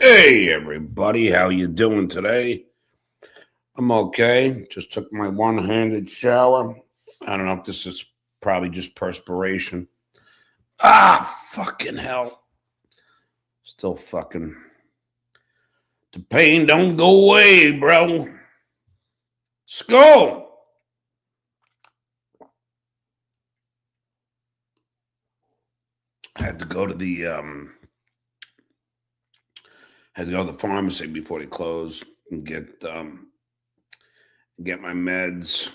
Hey everybody, how you doing today? I'm okay. Just took my one-handed shower. I don't know if this is probably just perspiration. Fucking hell. Still fucking... The pain don't go away, bro. Skull! I had to go to the pharmacy before they close and get my meds.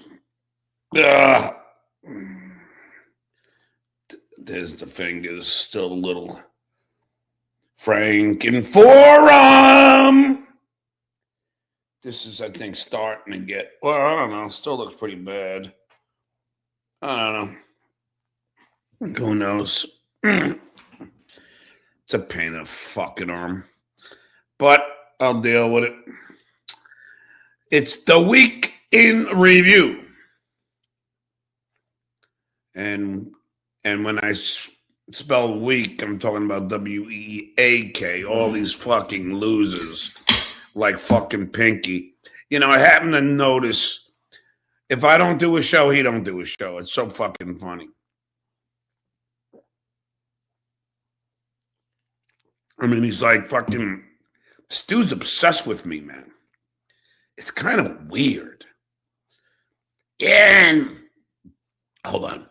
There's the fingers, still a little Franken forearm. This is, I think, starting to get, well, I don't know, still looks pretty bad. I don't know. Who knows? It's a pain in the fucking arm. But I'll deal with it. It's the week in review. And when I spell week, I'm talking about W-E-A-K, all these fucking losers like fucking Pinky. You know, I happen to notice if I don't do a show, he don't do a show. It's so fucking funny. I mean, he's like fucking, this dude's obsessed with me, man. It's kind of weird. And, hold on.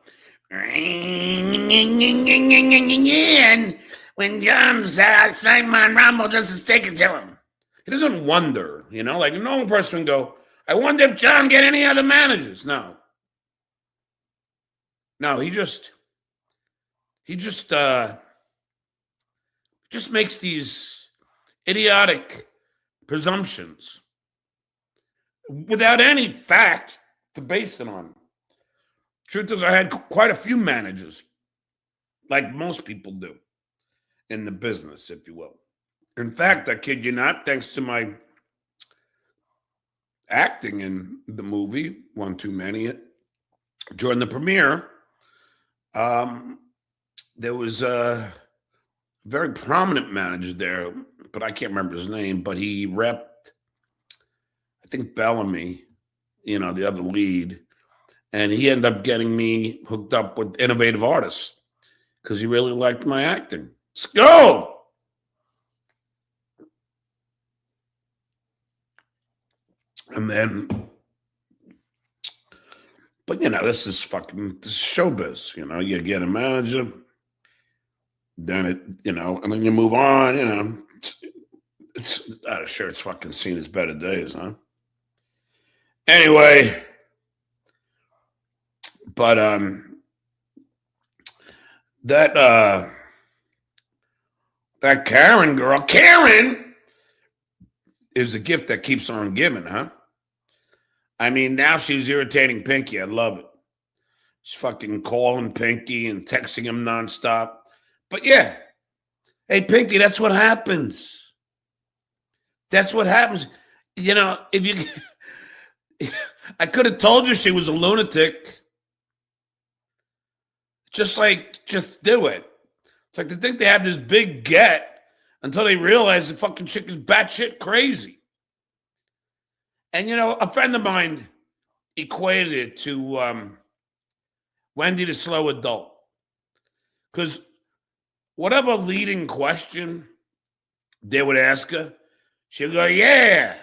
And when John's Simon Rumble just take it to him. He doesn't wonder, you know, like a normal person would go, I wonder if John get any other managers. No, he just makes these idiotic presumptions without any fact to base it on. Truth is, I had quite a few managers, like most people do in the business, if you will. In fact, I kid you not, thanks to my acting in the movie, One Too Many, during the premiere, there was a very prominent manager there, but I can't remember his name, but he repped, I think, Bellamy, you know, the other lead. And he ended up getting me hooked up with innovative artists because he really liked my acting. Let's go! And then, but you know, this is showbiz. You know, you get a manager, then it, you know, and then you move on. You know, it's sure it's fucking seen as better days, huh? Anyway. But that Karen girl, Karen is a gift that keeps on giving, huh? I mean, now she's irritating Pinky. I love it. She's fucking calling Pinky and texting him nonstop. But yeah, hey Pinky, that's what happens. That's what happens. You know, if you, I could have told you she was a lunatic. Just do it. It's like they think they have this big get until they realize the fucking chick is batshit crazy. And, you know, a friend of mine equated it to Wendy the Slow Adult. Because whatever leading question they would ask her, she'd go, yeah.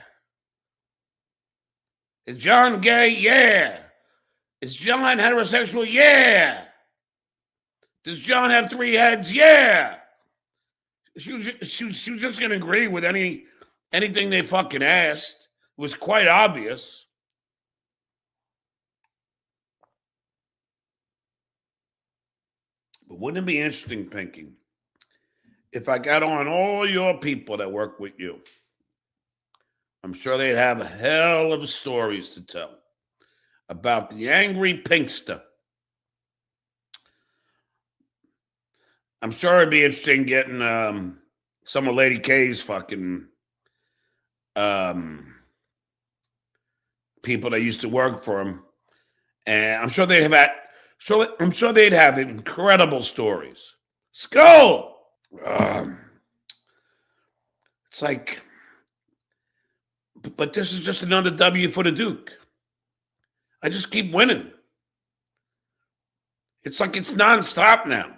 Is John gay? Yeah. Is John heterosexual? Yeah. Does John have 3 heads? Yeah. She was just going to agree with anything they fucking asked. It was quite obvious. But wouldn't it be interesting, Pinky, if I got on all your people that work with you? I'm sure they'd have a hell of stories to tell about the angry Pinkster. I'm sure it'd be interesting getting some of Lady K's fucking people that used to work for him, and I'm sure they'd have incredible stories. Skull. It's like, but this is just another W for the Duke. I just keep winning. It's like it's nonstop now.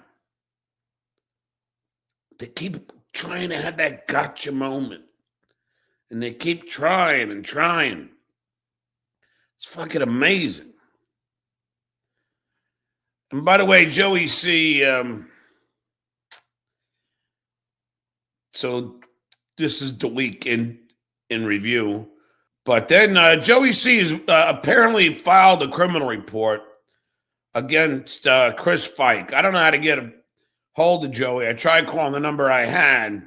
They keep trying to have that gotcha moment. And they keep trying and trying. It's fucking amazing. And by the way, Joey C. So this is the week in review. But then Joey C. has apparently filed a criminal report against Chris Fike. I don't know how to get a hold of Joey. I tried calling the number I had.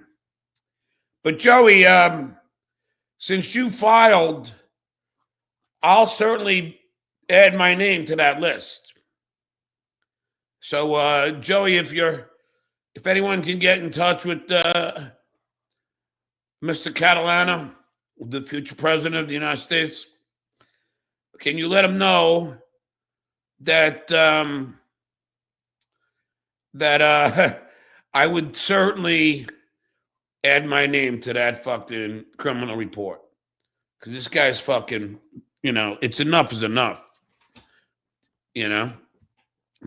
But Joey, since you filed, I'll certainly add my name to that list. So, Joey, if anyone can get in touch with Mr. Catalano, the future president of the United States, can you let him know that I would certainly add my name to that fucking criminal report? Because this guy's fucking, it's enough is enough.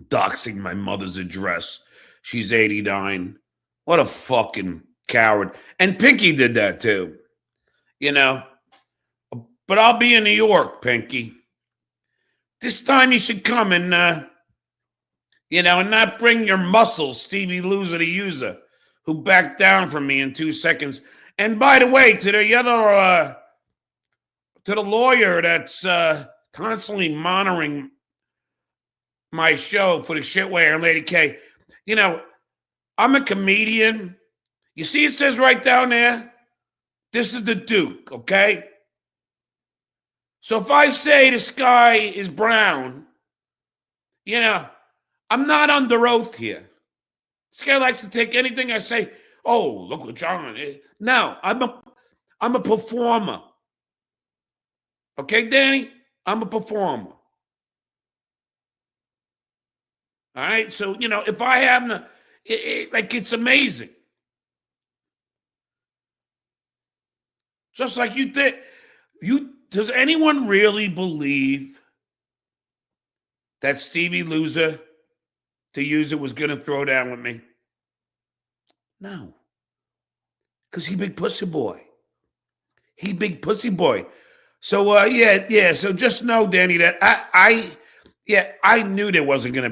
Doxing my mother's address. She's 89. What a fucking coward. And Pinky did that too. But I'll be in New York, Pinky. This time you should come and, and not bring your muscles, Stevie Loser the User, who backed down from me in 2 seconds. And by the way, to the lawyer that's constantly monitoring my show for the Shitway and Lady K, I'm a comedian. You see it says right down there, this is the Duke, okay? So if I say the sky is brown, I'm not under oath here. This guy likes to take anything I say, oh, look what John is. No, I'm a performer. Okay, Danny? I'm a performer. All right? So, if I have it's amazing. Just like you did. Does anyone really believe that Stevie Loser the User was going to throw down with me? No. Because he big pussy boy. He big pussy boy. So, yeah. So just know, Danny, that I knew there wasn't going to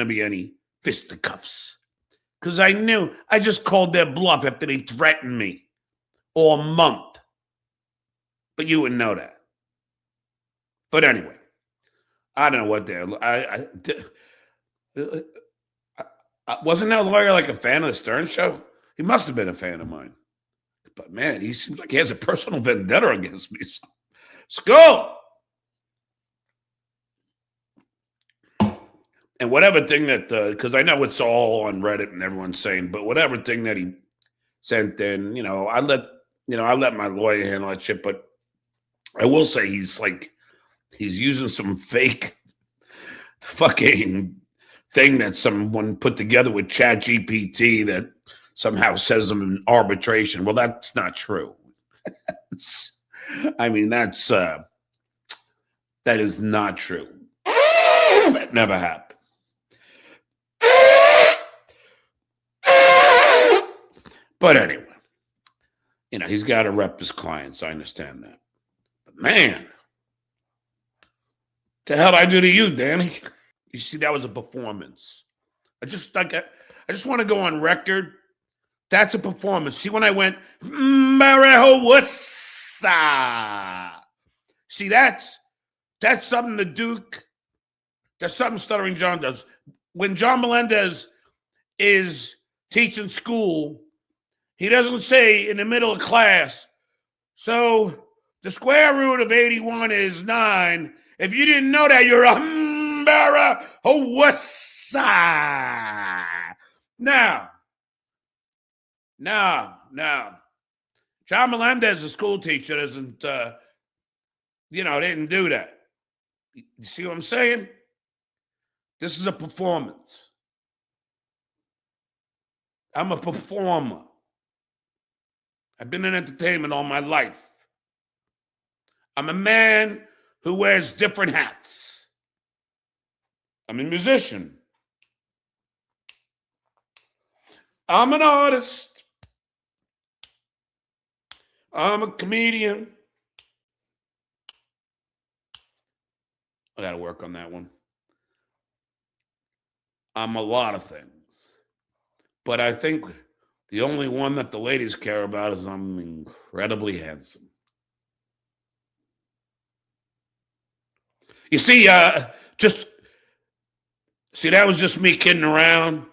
be any fisticuffs. Because I just called their bluff after they threatened me all month. But you wouldn't know that. But anyway, I don't know what they're. Wasn't that lawyer like a fan of the Stern Show? He must have been a fan of mine. But man, he seems like he has a personal vendetta against me. So, let's go. And whatever thing that, because I know it's all on Reddit and everyone's saying, but whatever thing that he sent in, I let my lawyer handle that shit. But I will say he's using some fake fucking thing that someone put together with ChatGPT that somehow says I'm in arbitration. Well, that's not true. I mean, that is not true. That never happened. But anyway, he's got to rep his clients. I understand that. But man, the hell I do to you, Danny? You see, that was a performance. I just want to go on record. That's a performance. See, when I went, see, that's something the Duke, that's something Stuttering John does. When John Melendez is teaching school, he doesn't say in the middle of class, so the square root of 81 is 9. If you didn't know that, you're a No. John Melendez, the school teacher, doesn't, didn't do that. You see what I'm saying? This is a performance. I'm a performer. I've been in entertainment all my life. I'm a man who wears different hats. I'm a musician. I'm an artist. I'm a comedian. I got to work on that one. I'm a lot of things. But I think the only one that the ladies care about is I'm incredibly handsome. You see, that was just me kidding around.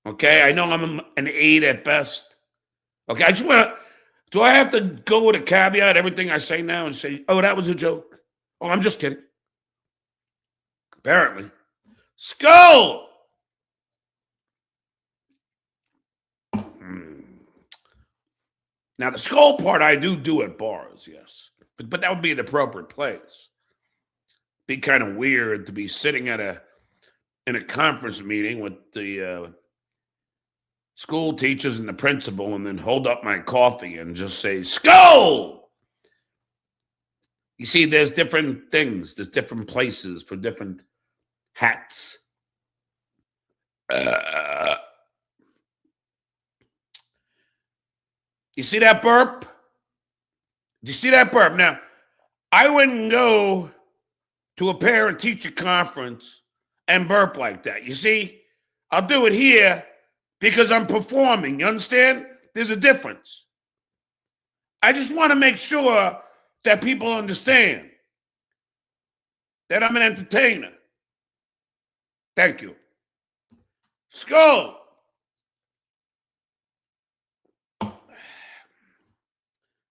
Okay, I know I'm an 8 at best. Okay, do I have to go with a caveat everything I say now and say, oh, that was a joke? Oh, I'm just kidding. Apparently. Skull! Now, the skull part I do at bars, yes. But that would be the appropriate place. Be kind of weird to be sitting in a conference meeting with the school teachers and the principal and then hold up my coffee and just say, skull! You see, there's different things. There's different places for different hats. You see that burp? Do you see that burp? Now, I wouldn't go to a parent-teacher conference and burp like that. You see, I'll do it here because I'm performing. You understand? There's a difference. I just want to make sure that people understand that I'm an entertainer. Thank you. Skull.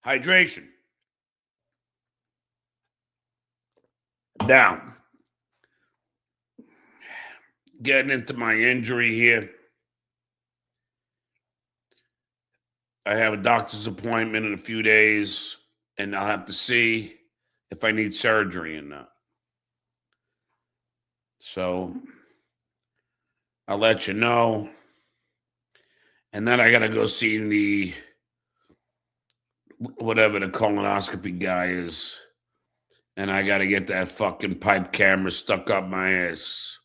Hydration. Now, getting into my injury here. I have a doctor's appointment in a few days, and I'll have to see if I need surgery or not. So I'll let you know. And then I got to go see the whatever the colonoscopy guy is. And I got to get that fucking pipe camera stuck up my ass.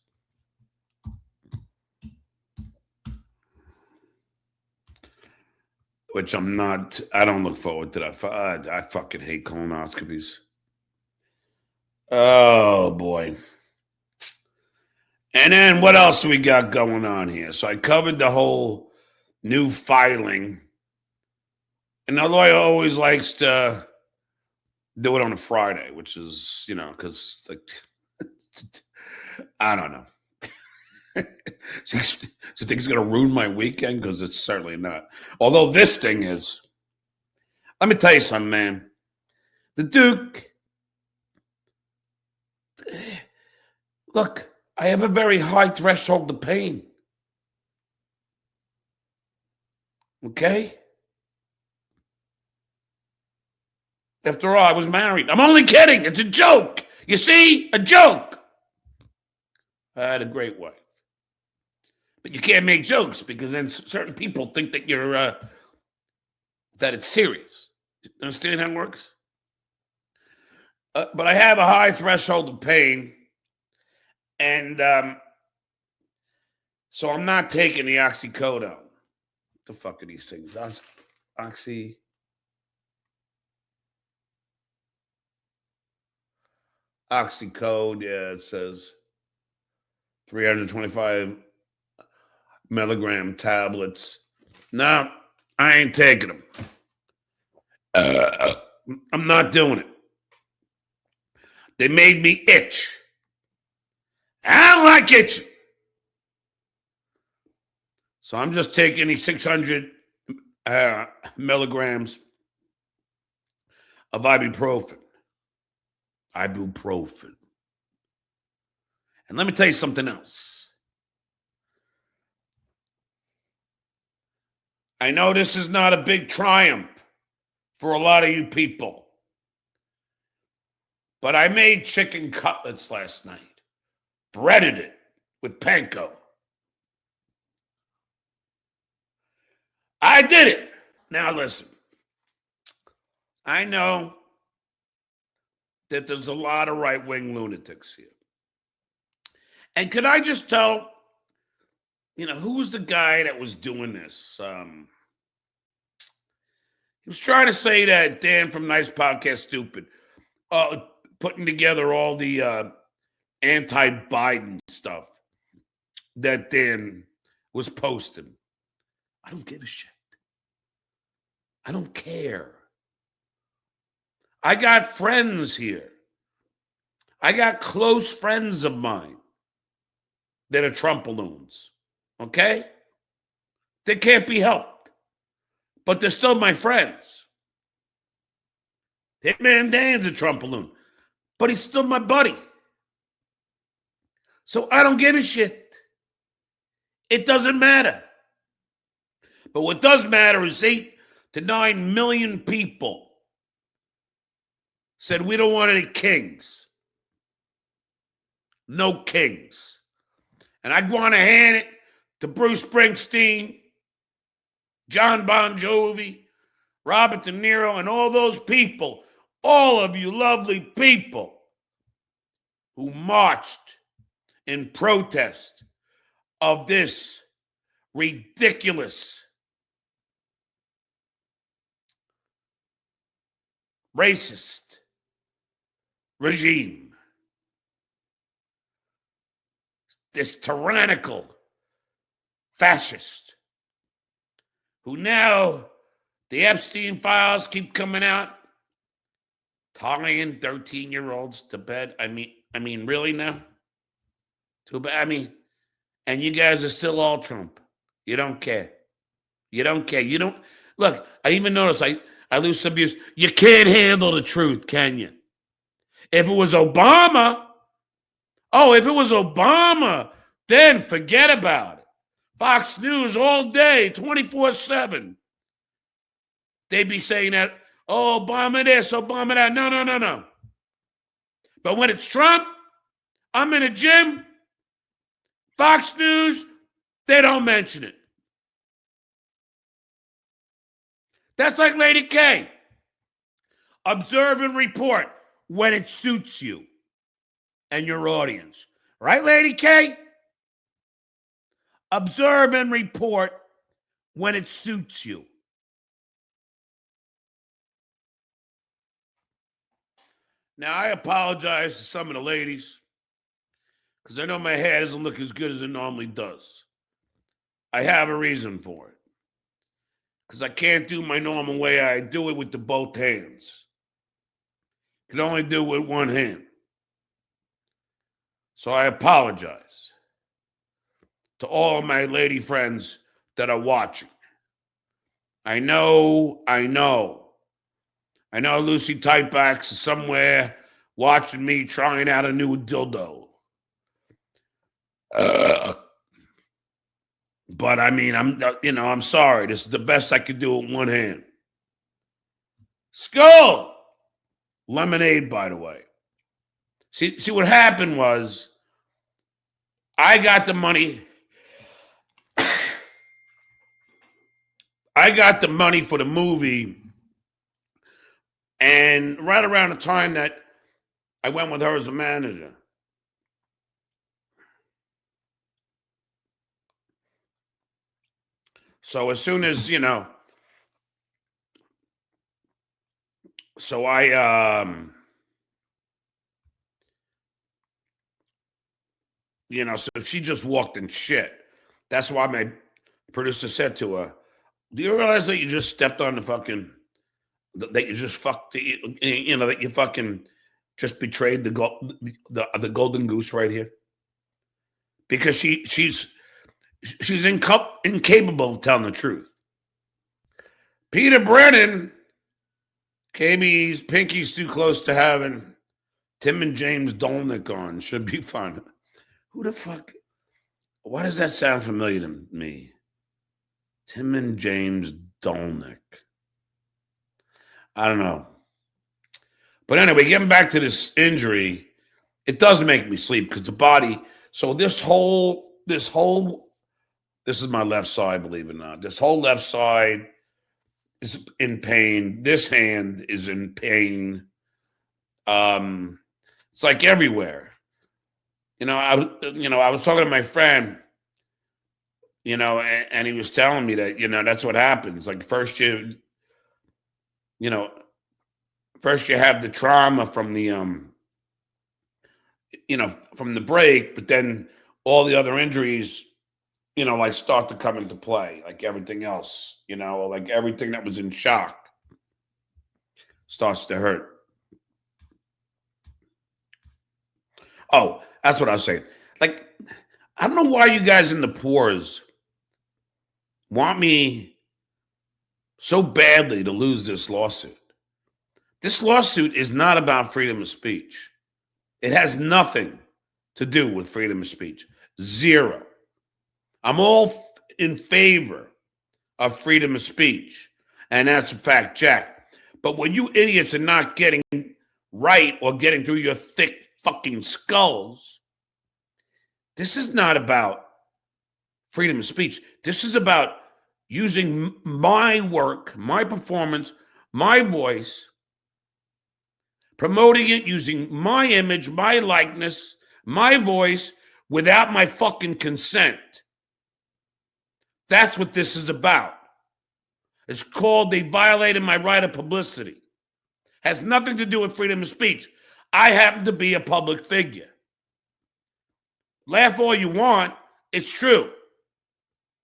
Which I'm not, I don't look forward to that. I fucking hate colonoscopies. Oh, boy. And then what else do we got going on here? So I covered the whole new filing. And the lawyer always likes to do it on a Friday, which is, because, like, I don't know. So you think it's going to ruin my weekend? Because it's certainly not. Although this thing is. Let me tell you something, man. The Duke. Look, I have a very high threshold of pain. Okay? After all, I was married. I'm only kidding. It's a joke. You see? A joke. I had a great wife. But you can't make jokes because then certain people think that you're that it's serious. You understand how it works? But I have a high threshold of pain, and so I'm not taking the oxycodone. What the fuck are these things? Oxycode, yeah, it says 325 milligram tablets. No, I ain't taking them. I'm not doing it. They made me itch. I don't like itching. So I'm just taking these 600 milligrams of ibuprofen. Ibuprofen. And let me tell you something else. I know this is not a big triumph for a lot of you people, but I made chicken cutlets last night, breaded it with panko. I did it. Now listen, I know that there's a lot of right-wing lunatics here. And could I just tell, who was the guy that was doing this? He was trying to say that Dan from Nice Podcast Stupid, putting together all the anti-Biden stuff that Dan was posting. I don't give a shit. I don't care. I got friends here. I got close friends of mine that are Trump balloons. Okay? They can't be helped. But they're still my friends. Hitman Dan's a Trump balloon. But he's still my buddy. So I don't give a shit. It doesn't matter. But what does matter is 8 to 9 million people said we don't want any kings. No kings. And I want to hand it to Bruce Springsteen, John Bon Jovi, Robert De Niro, and all those people, all of you lovely people who marched in protest of this ridiculous racist regime, this tyrannical fascist, who now the Epstein files keep coming out, tying 13-year-olds to bed. I mean, really now? Too bad. And you guys are still all Trump. You don't care. You don't care. You don't look. I even noticed I lose some views. You can't handle the truth, can you? If it was Obama, then forget about it. Fox News all day, 24/7. They'd be saying that, Obama this, Obama that. No. But when it's Trump, I'm in a gym, Fox News, they don't mention it. That's like Lady K. Observe and report when it suits you and your audience. Right, Lady K? Observe and report when it suits you. Now, I apologize to some of the ladies because I know my hair doesn't look as good as it normally does. I have a reason for it. Because I can't do my normal way. I do it with the both hands. Can only do it with one hand. So I apologize to all of my lady friends that are watching. I know Lucy Tightbacks is somewhere watching me trying out a new dildo. But I'm sorry. This is the best I could do with one hand. Skull! Lemonade, by the way. See what happened was I got the money. I got the money for the movie. And right around the time that I went with her as a manager, so as soon as, so she just walked in shit. That's why my producer said to her, do you realize that you just stepped on the fucking, that you just fucked, that you fucking just betrayed the golden goose right here? Because she's incapable of telling the truth. Peter Brennan, KB's Pinky's too close to having Tim and James Dolnick on. Should be fun. Who the fuck? Why does that sound familiar to me? Tim and James Dolnick. I don't know. But anyway, getting back to this injury, it does make me sleep because the body. So this is my left side, believe it or not. This whole left side is in pain. This hand is in pain. It's like everywhere. I was talking to my friend, and he was telling me that, that's what happens. Like first you have the trauma from the, from the break, but then all the other injuries, like start to come into play, like everything else, like everything that was in shock starts to hurt. Oh, that's what I was saying. Like, I don't know why you guys in the pores want me so badly to lose this lawsuit. This lawsuit is not about freedom of speech. It has nothing to do with freedom of speech. Zero. I'm all in favor of freedom of speech, and that's a fact check. But when you idiots are not getting right or getting through your thick fucking skulls, this is not about freedom of speech. This is about using my work, my performance, my voice, promoting it using my image, my likeness, my voice, without my fucking consent. That's what this is about. It's called they violated my right of publicity. Has nothing to do with freedom of speech. I happen to be a public figure. Laugh all you want. It's true.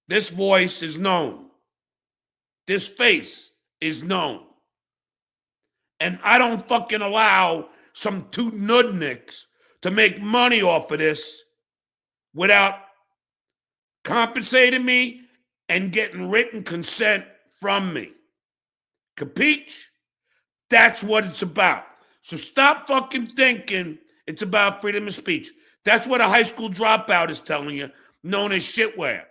This voice is known. This face is known. And I don't fucking allow some two nudniks to make money off of this without compensating me and getting written consent from me. Capiche? That's what it's about. So stop fucking thinking it's about freedom of speech. That's what a high school dropout is telling you, known as shitware.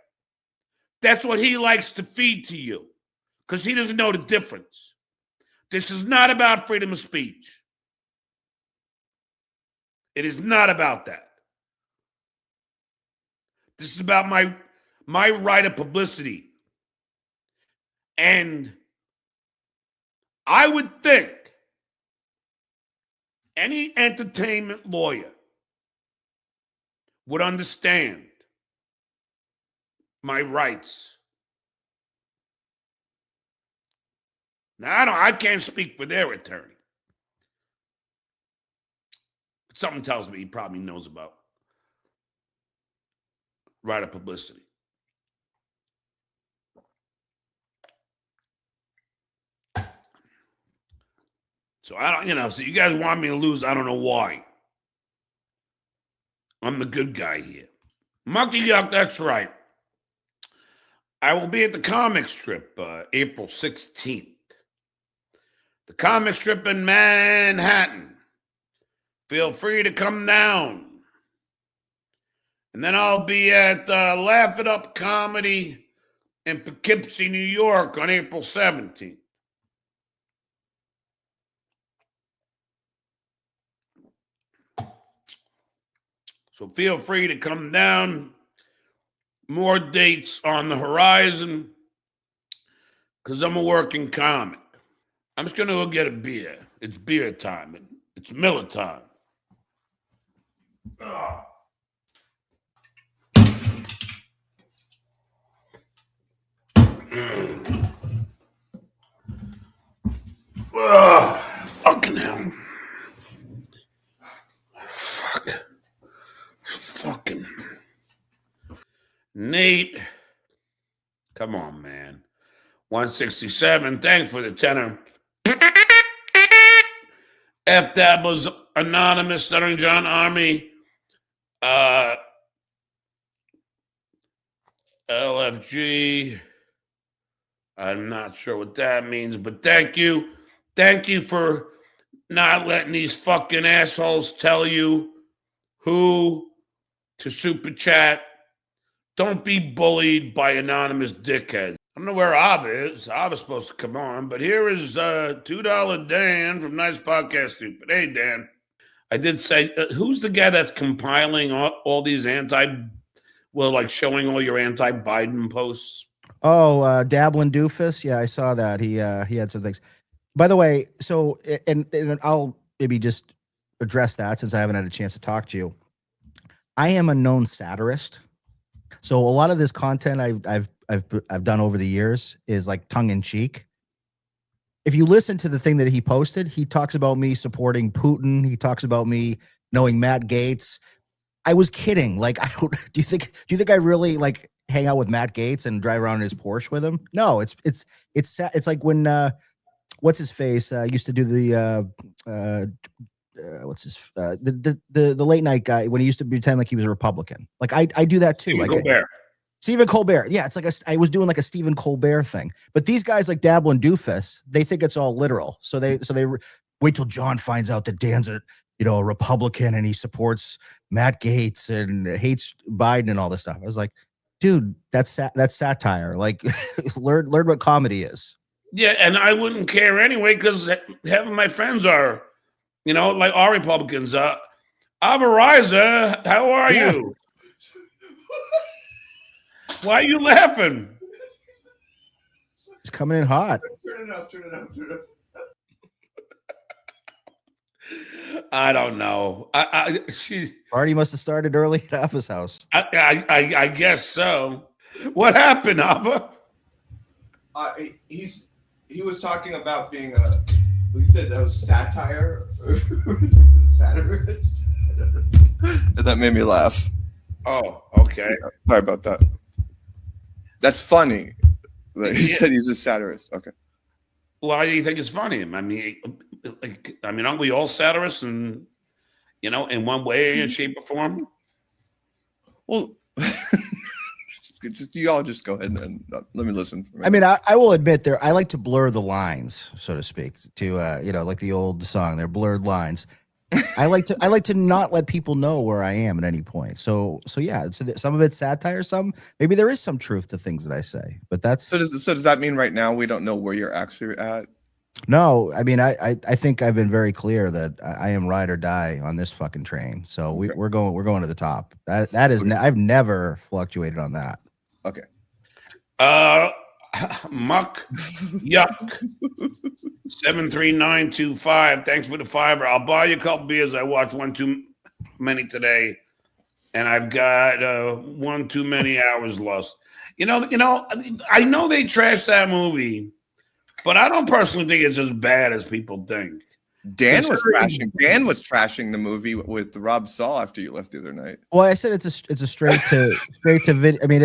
That's what he likes to feed to you because he doesn't know the difference. This is not about freedom of speech. It is not about that. This is about my right of publicity. And I would think any entertainment lawyer would understand my rights. Now, I can't speak for their attorney. But something tells me he probably knows about right of publicity. So I don't, so you guys want me to lose, I don't know why. I'm the good guy here. Monkey Yuck, that's right. I will be at the comic strip April 16th. The comic strip in Manhattan. Feel free to come down. And then I'll be at Laugh It Up Comedy in Poughkeepsie, New York on April 17th. So feel free to come down. More dates on the horizon because I'm a working comic. I'm just going to go get a beer. It's beer time. It's Miller time. Fucking hell. Fucking. Nate. Come on, man. 167. Thanks for the tenor. F that was anonymous. Stuttering John Army. LFG. I'm not sure what that means, but thank you. Thank you for not letting these fucking assholes tell you who to super chat. Don't be bullied by anonymous dickheads. I don't know where Av is. Av is supposed to come on, but here is $2 Dan from Nice Podcast Stupid. Hey, Dan. I did say, who's the guy that's compiling all these like showing all your anti-Biden posts? Oh, Dabbling Doofus. Yeah, I saw that. He had some things. By the way, so and I'll maybe just address that since I haven't had a chance to talk to you. I am a known satirist, so a lot of this content I've done over the years is like tongue in cheek. If you listen to the thing that he posted, he talks about me supporting Putin. He talks about me knowing Matt Gaetz. I was kidding. Like, I don't. Do you think I really like hang out with Matt Gaetz and drive around in his Porsche with him? No, it's like when what's his face used to do the the late night guy when he used to pretend like he was a Republican. Like I do that too. Like Stephen Colbert. Yeah, it's like I was doing like a Stephen Colbert thing. But these guys like Dabbling Doofus, they think it's all literal. So they wait till John finds out that Dan's a Republican and he supports Matt Gaetz and hates Biden and all this stuff. I was like, dude, that's satire. Like learn what comedy is. Yeah, and I wouldn't care anyway because half of my friends are, like our Republicans. Avariza, how are you? Why are you laughing? It's coming in hot. Turn it up. I don't know. Party must have started early at Ava's house. I guess so. What happened, Ava? He was talking about being he said that was satire. Satirist. And that made me laugh. Oh, okay. Yeah, sorry about that. That's funny. Like, he said he's a satirist. Okay. Why do you think it's funny? I mean, aren't we all satirists in in one way, shape, or form? Well, you all just go ahead and let me listen. I mean, I will admit I like to blur the lines, so to speak, to like the old song, they're blurred lines. I like to not let people know where I am at any point. So yeah, some of it's satire, maybe there is some truth to things that I say, but that's so does that mean right now we don't know where you're actually at? No, I mean I think I've been very clear that I am ride or die on this fucking train. So okay. we're going to the top. That is okay. I've never fluctuated on that. Okay. Muck Yuck 73925. Thanks for the $5. I'll buy you a couple beers. I watched one too many today, and I've got one too many hours lost. I know they trashed that movie, but I don't personally think it's as bad as people think. Dan was trashing the movie with Rob Saul after you left the other night. Well, I said it's a straight to video. I mean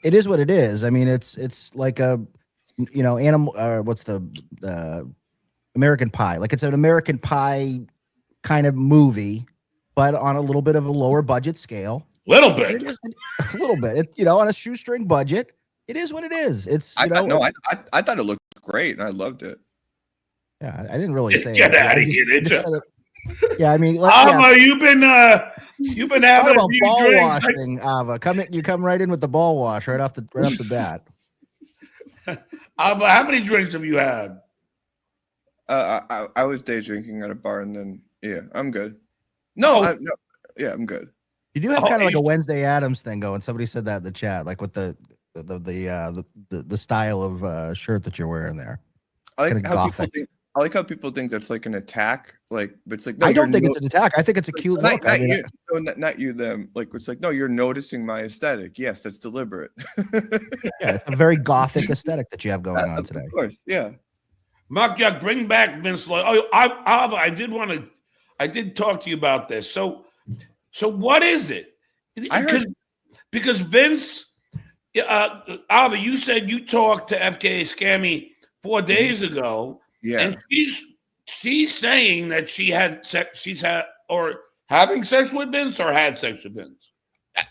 it is what it is. I mean it's like a animal. What's the American Pie? Like it's an American Pie kind of movie, but on a little bit of a lower budget scale. A little bit. On a shoestring budget. It is what it is. I thought it looked great and I loved it. Yeah, I didn't really say get out of here, did you? Yeah, I mean, Ava, you've been having a few ball drinks. Washing, Ava. You come right in with the ball wash right off the bat. Ava, how many drinks have you had? I was day drinking at a bar and then I'm good. I'm good. You do have kind of like a Wednesday Addams thing going. Somebody said that in the chat, like with the style of shirt that you're wearing there. I like how people think that's like an attack. Like, but it's like no, I don't think it's an attack. I think it's a cute look. Not you, them. Like, it's like no, you're noticing my aesthetic. Yes, that's deliberate. Yeah, it's a very gothic aesthetic that you have going on today. Of course, yeah. Mark, bring back Vince Lloyd. Oh, I did talk to you about this. So what is it? Because Vince, Ava, you said you talked to FKA Scammy 4 days ago. Yeah, and she's saying that she's had or having sex with Vince or had sex with Vince.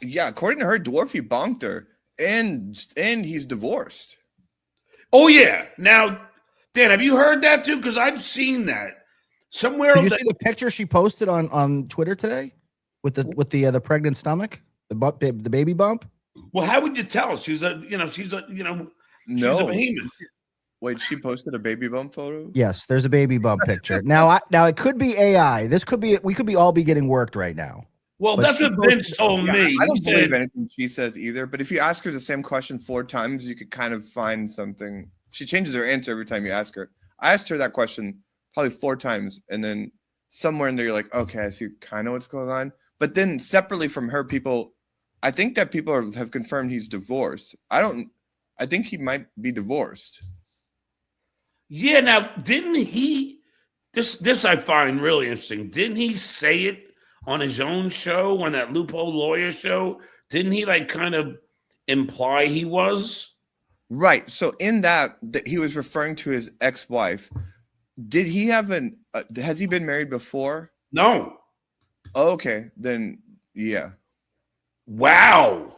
Yeah, according to her, Dwarfy bonked her, and he's divorced. Oh yeah. Now, Dan, have you heard that too? Because I've seen that somewhere. Did you see the picture she posted on Twitter today with the pregnant stomach, the baby bump? Well, how would you tell? She's a behemoth. Wait, she posted a baby bump photo? Yes, there's a baby bump picture. Now it could be AI. We could be all be getting worked right now. Well, But that's she what posted Vince told Yeah, me. I He don't believe said, anything she says either. But if you ask her the same question 4 times, you could kind of find something. She changes her answer every time you ask her. I asked her that question probably 4 times, and then somewhere in there you're like, okay, I see kind of what's going on. But then separately from her, I think that people have confirmed he's divorced. I think he might be divorced. yeah, now, didn't he, this I find really interesting. Didn't he say it on his own show, on that Loophole Lawyer show? Didn't he like kind of imply he was? Right. So in that he was referring to his ex-wife. Did he have has he been married before? No. Okay, then yeah. Wow.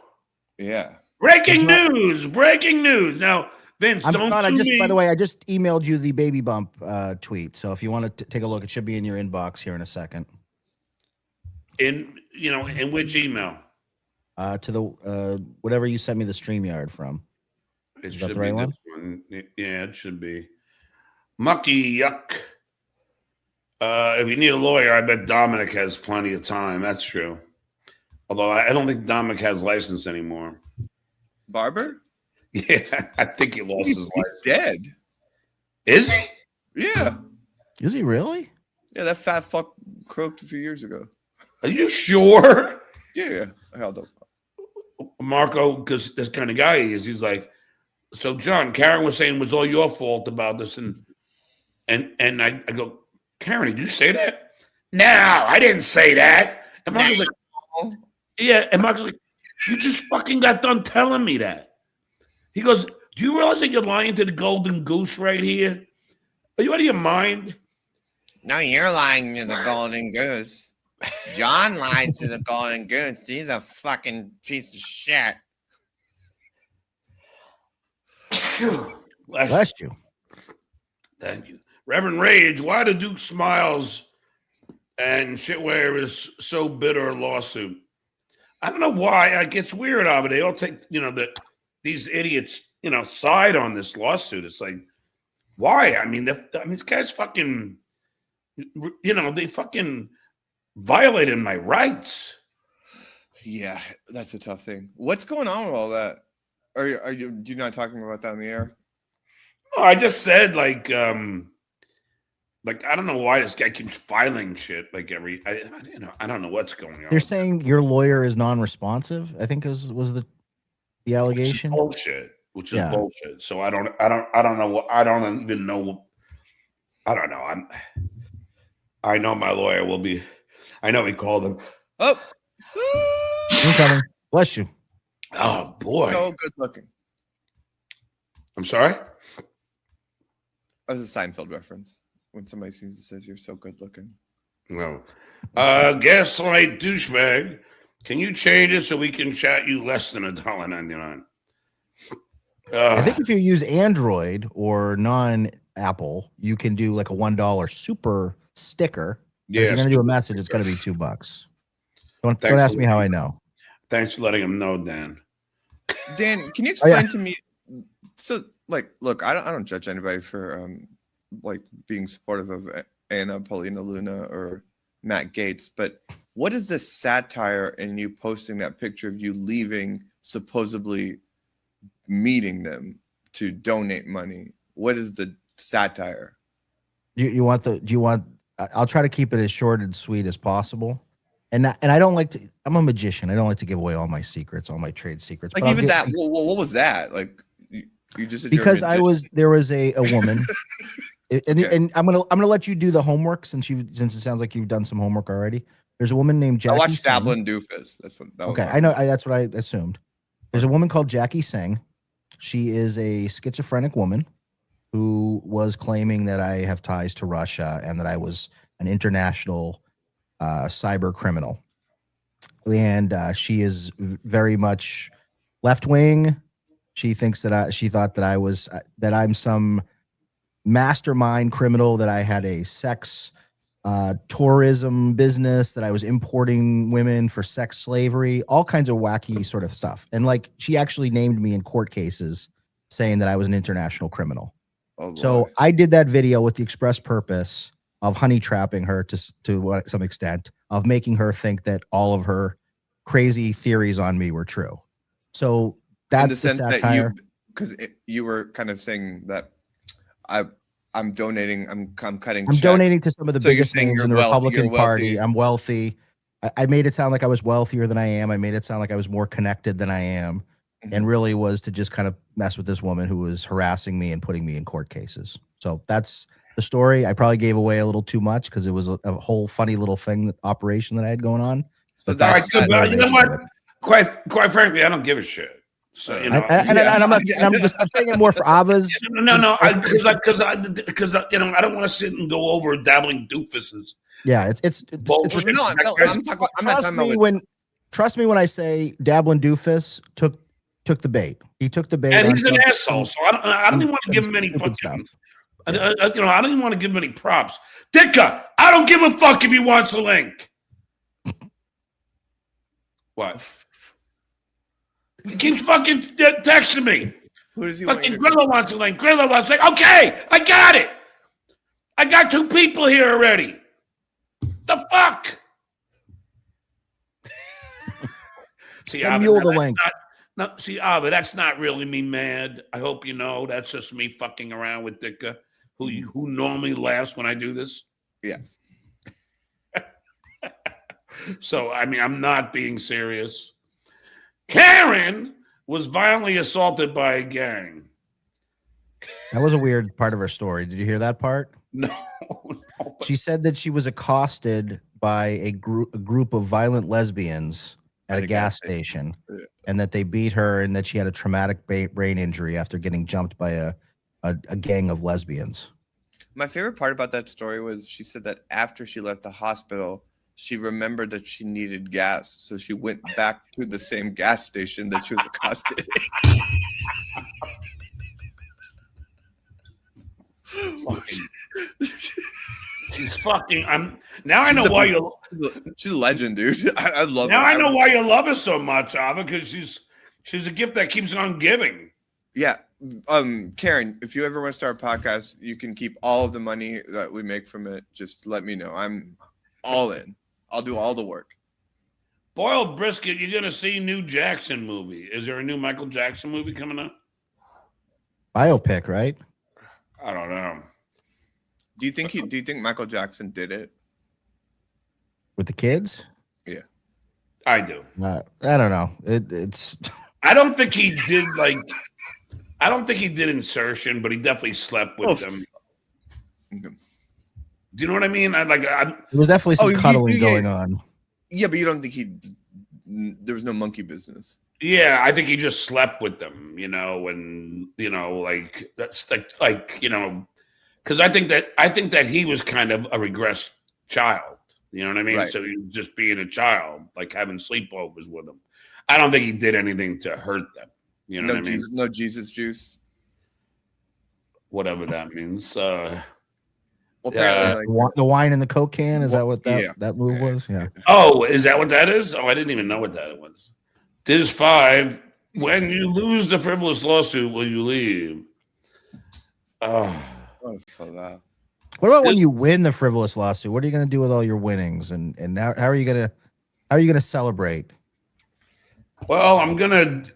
Yeah. Breaking news. Breaking news. Now, Vince, don't sue me. By the way, I just emailed you the baby bump tweet. So if you want to take a look, it should be in your inbox here in a second. In which email? To the whatever you sent me the StreamYard from. It Is should that the be right this one? Yeah, it should be. Mucky yuck. If you need a lawyer, I bet Dominic has plenty of time. That's true. Although I don't think Dominic has license anymore. Barber? Yeah, I think he lost his license. He's dead. Is he? Yeah. Is he really? Yeah, that fat fuck croaked a few years ago. Are you sure? Yeah. I held up. Marco, because this kind of guy he is, he's like, so John, Karen was saying it was all your fault about this, and I go, Karen, did you say that? No, I didn't say that. And Marco's like, yeah, and Marco's like, you just fucking got done telling me that. He goes, do you realize that you're lying to the golden goose right here? Are you out of your mind? No, you're lying to the golden goose. John lied to the golden goose. He's a fucking piece of shit. Bless you. Thank you. Reverend Rage, why the Duke smiles and shitware is so bitter a lawsuit? I don't know why. It gets weird of it. They all take, these idiots, side on this lawsuit. It's like, why? I mean, this guy's fucking, they fucking violated my rights. Yeah, that's a tough thing. What's going on with all that? Are you not talking about that in the air? No, I just said I don't know why this guy keeps filing shit I don't know what's going on. They're saying your lawyer is non-responsive. I think was the allegation. Which is bullshit. So I don't know what I don't even know. I don't know. I know my lawyer will be. I know he called him. Oh, incoming. Bless you. Oh boy, so good looking. I'm sorry. That was a Seinfeld reference. When somebody says you're so good looking. No. Gaslight douchebag. Can you change it so we can chat you less than $1.99? I think if you use Android or non-Apple, you can do like a $1 super sticker. Yeah. If you're gonna do a message, it's gonna be $2. Don't ask me how I know. Thanks for letting him know, Dan. Dan, can you explain to me? So, look, I don't judge anybody for being supportive of Anna Paulina Luna or Matt Gaetz, but what is the satire in you posting that picture of you leaving, supposedly meeting them to donate money? What is the satire? I'll try to keep it as short and sweet as possible. And I don't like to, I'm a magician. I don't like to give away all my secrets, all my trade secrets. Like, even that, what was that? Like, you just said because there was a woman and I'm gonna let you do the homework since it sounds like you've done some homework already. There's a woman named Jackie. I watched Dabbling Doofus. That's what. Okay, I know. That's what I assumed. There's a woman called Jackie Singh. She is a schizophrenic woman who was claiming that I have ties to Russia and that I was an international cyber criminal. And she is very much left wing. She thinks that she thought that I'm some mastermind criminal, that I had a sex tourism business, that I was importing women for sex slavery, all kinds of wacky sort of stuff. And she actually named me in court cases saying that I was an international criminal. Oh, so I did that video with the express purpose of honey trapping her to some extent, of making her think that all of her crazy theories on me were true. So that's in the sense satire. that because you were kind of saying that I'm donating, I'm cutting. I'm checks. donating to some of the So you're biggest saying names you're in the wealthy, Republican you're Party. wealthy. I'm wealthy. I made it sound like I was wealthier than I am. I made it sound like I was more connected than I am, and really was to just kind of mess with this woman who was harassing me and putting me in court cases. So that's the story. I probably gave away a little too much because it was a whole funny little operation that I had going on. So But that's All right, good, but you know what? Quite frankly, I don't give a shit. So you know, I'm saying it more for Avas. No, because you know, I don't want to sit and go over dabbling doofuses. Yeah, it's bullshit. Trust me when I say Dabbling Doofus took the bait. He took the bait, and he's an asshole. So I don't even want to give him any fucking stuff. You know, I don't even want to give him any props. Dicka, I don't give a fuck if he wants the link. What? He keeps fucking texting me. Who does he fucking Grillo wants a link. Grillo wants a link. Okay, I got it. I got 2 people here already. The fuck? Send Mule the link. See, Ava, that's not really me mad. I hope you know that's just me fucking around with Dicka, who normally laughs when I do this. Yeah. So, I mean, I'm not being serious. Karen was violently assaulted by a gang. That was a weird part of her story. Did you hear that part? No. She said that she was accosted by a group of violent lesbians at a gas station, and that they beat her, and that she had a traumatic brain injury after getting jumped by a gang of lesbians. My favorite part about that story was she said that after she left the hospital, she remembered that she needed gas, so she went back to the same gas station that she was accosted. She's fucking. I know why you. She's a legend, dude. I love. Now I know why you love her so much, Ava, because she's a gift that keeps on giving. Yeah, Karen, if you ever want to start a podcast, you can keep all of the money that we make from it. Just let me know. I'm all in. I'll do all the work. Boiled brisket. You're gonna see new Jackson movie. Is there a new Michael Jackson movie coming up? Biopic, right? I don't know. Do you think Michael Jackson did it with the kids? Yeah, I do. I don't know. It's. I don't think he did I don't think he did insertion, but he definitely slept with them. Do you know what I mean? There was definitely some cuddling going on. Yeah, but you don't think there was no monkey business. Yeah, I think he just slept with them, you know, and you know, like that's like you know, because I think that he was kind of a regressed child. You know what I mean? Right. So he was just being a child, like having sleepovers with them. I don't think he did anything to hurt them. You know what I mean? No Jesus juice. Whatever that means. The wine in the Coke can, is that what that move was? Yeah. Oh, is that what that is? Oh, I didn't even know what that was. Diz 5, when you lose the frivolous lawsuit, will you leave? Oh, for that. What about when you win the frivolous lawsuit? What are you going to do with all your winnings? And now, how are you going to celebrate? Well, I'm going to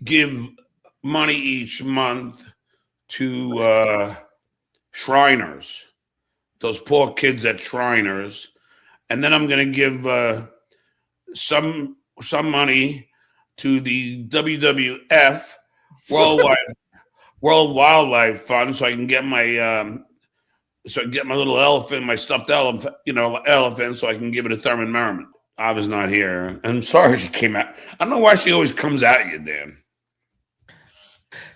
give money each month to Shriners, those poor kids at Shriners, and then I'm going to give some money to the WWF World Wildlife Fund, so I can get my little elephant, my stuffed elephant, so I can give it to Thurman Merriman. I was not here. I'm sorry she came out. I don't know why she always comes at you, Dan.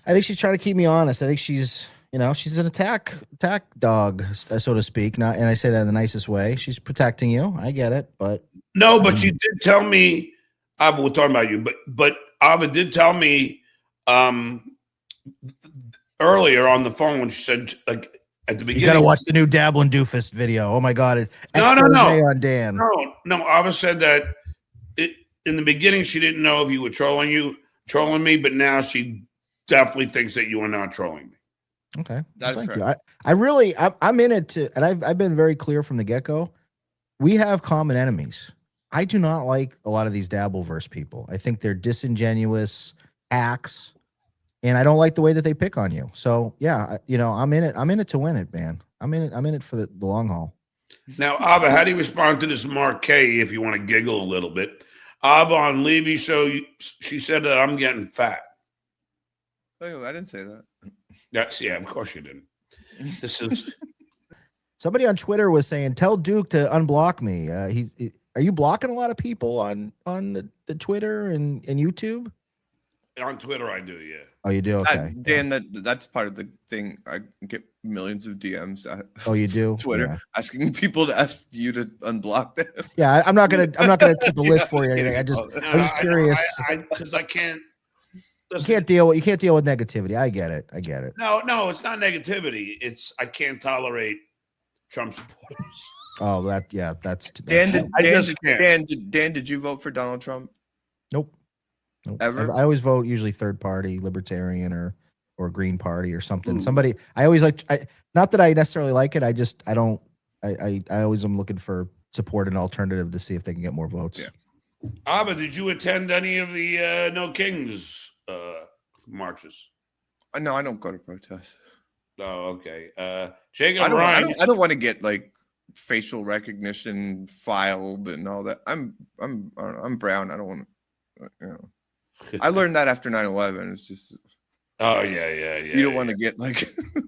I think she's trying to keep me honest. I think she's an attack dog, so to speak. And I say that in the nicest way. She's protecting you. I get it, but no. But she did tell me. Ava, we're talking about you, but Ava did tell me earlier on the phone when she said, like, at the beginning, you gotta watch the new Dabbling Doofus video. Oh my god! No. On Dan. No. Ava said that in the beginning she didn't know if you were trolling me, but now she definitely thinks that you are not trolling me. Okay. That is Thank correct. you. I'm in it to, and I've been very clear from the get go. We have common enemies. I do not like a lot of these Dabbleverse people. I think they're disingenuous hacks, and I don't like the way that they pick on you. So yeah, I'm in it. I'm in it to win it, man. I'm in it for the long haul. Now, Ava, how do you respond to this Marquet if you want to giggle a little bit? Ava on Levy's show, she said that I'm getting fat. Oh, I didn't say that. Yeah, of course you didn't. This is Somebody on Twitter was saying, "Tell Duke to unblock me." Are you blocking a lot of people on the Twitter and YouTube? on Twitter. I do, yeah. Oh, you do? Okay, Dan, that's part of the thing. I get millions of DMs. Oh, you do? Twitter asking people to ask you to unblock them. Yeah, I'm not gonna keep a list for you or anything. I'm just curious. Because I can't. You can't deal with negativity. I get it. No, it's not negativity. It's I can't tolerate Trump supporters. Oh, that's Dan. can't. Did you vote for Donald Trump? Nope. Ever? I always vote usually third party, libertarian or Green Party or something. Ooh. Somebody I always like. Not that I necessarily like it. I don't. I always am looking for support and alternative to see if they can get more votes. Yeah. Abba, did you attend any of the No Kings marches? No, I don't go to protests. Oh, okay. Jacob I Ryan. don't want to get like facial recognition filed and all that. I'm brown. I don't want to. I learned that after 9/11. It's just. Oh yeah. You don't want to get like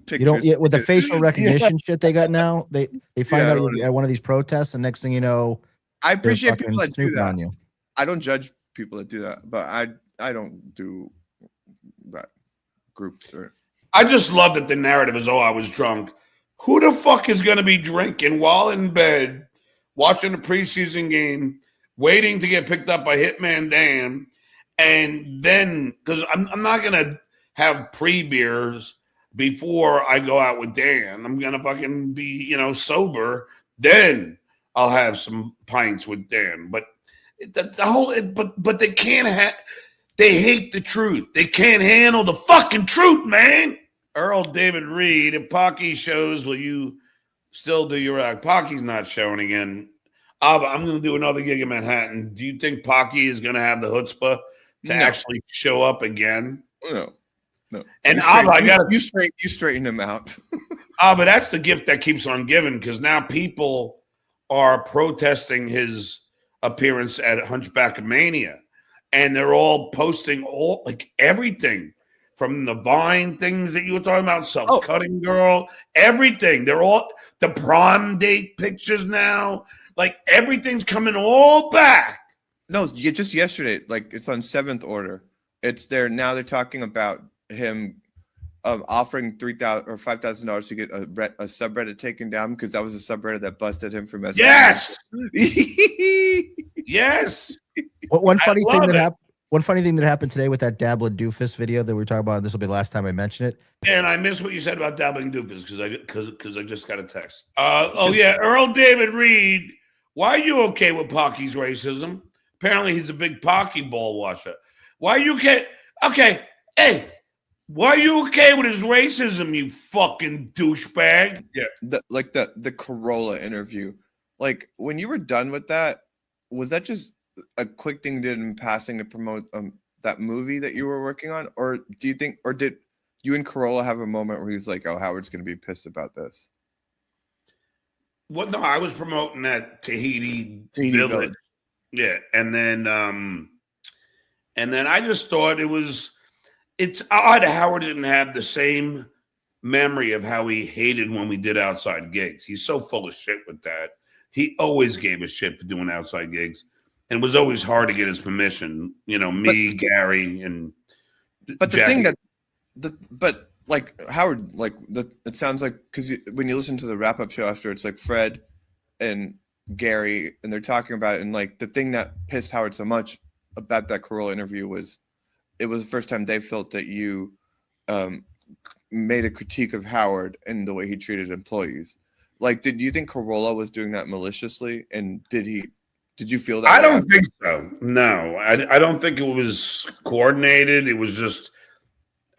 pictures. You don't with the facial recognition shit they got now. They find out you're at one of these protests, and next thing you know, I appreciate people that do that. On you. I don't judge people that do that, but I don't do that groups or. I just love that the narrative is, oh, I was drunk. Who the fuck is going to be drinking while in bed, watching a preseason game, waiting to get picked up by Hitman Dan, and then because I'm not going to have pre-beers before I go out with Dan. I'm going to fucking be, sober. Then I'll have some pints with Dan. But but they can't have. They hate the truth. They can't handle the fucking truth, man. Earl David Reed, if Pocky shows, will you still do your act? Pocky's not showing again. I'm going to do another gig in Manhattan. Do you think Pocky is going to have the chutzpah to actually show up again? No. And you straighten him out. But that's the gift that keeps on giving, because now people are protesting his appearance at Hunchback of Mania. And they're all posting everything from the Vine things that you were talking about, self-cutting girl, everything. They're all the prom date pictures now. Like everything's coming all back. No, just yesterday, like it's on 7th Order. It's there now. They're talking about him offering $3,000 or $5,000 to get a subreddit taken down because that was a subreddit that busted him from SNL. Yes. Yes. One funny thing that happened today with that Dabbling Doofus video that we were talking about, and this will be the last time I mention it. And I missed what you said about Dabbling Doofus because I just got a text. Earl David Reed, why are you okay with Pocky's racism? Apparently he's a big Pocky ball washer. Why are you okay? Okay, hey, why are you okay with his racism, you fucking douchebag? Yeah. The Corolla interview. Like when you were done with that, was that just a quick thing did in passing to promote that movie that you were working on? Or do you think, or did you and Corolla have a moment where he's like, oh, Howard's going to be pissed about this? Well, no, I was promoting that Tahiti Village. Yeah. And then I just thought it's odd Howard didn't have the same memory of how he hated when we did outside gigs. He's so full of shit with that. He always gave us shit for doing outside gigs. And it was always hard to get his permission. Gary, and but the Jackie. thing but Howard, it sounds like, because when you listen to the wrap-up show after, it's like Fred and Gary, and they're talking about it, and like the thing that pissed Howard so much about that Corolla interview was it was the first time they felt that you made a critique of Howard and the way he treated employees. Like, did you think Corolla was doing that maliciously? And did you feel that? I don't think so. No, I don't think it was coordinated. It was just,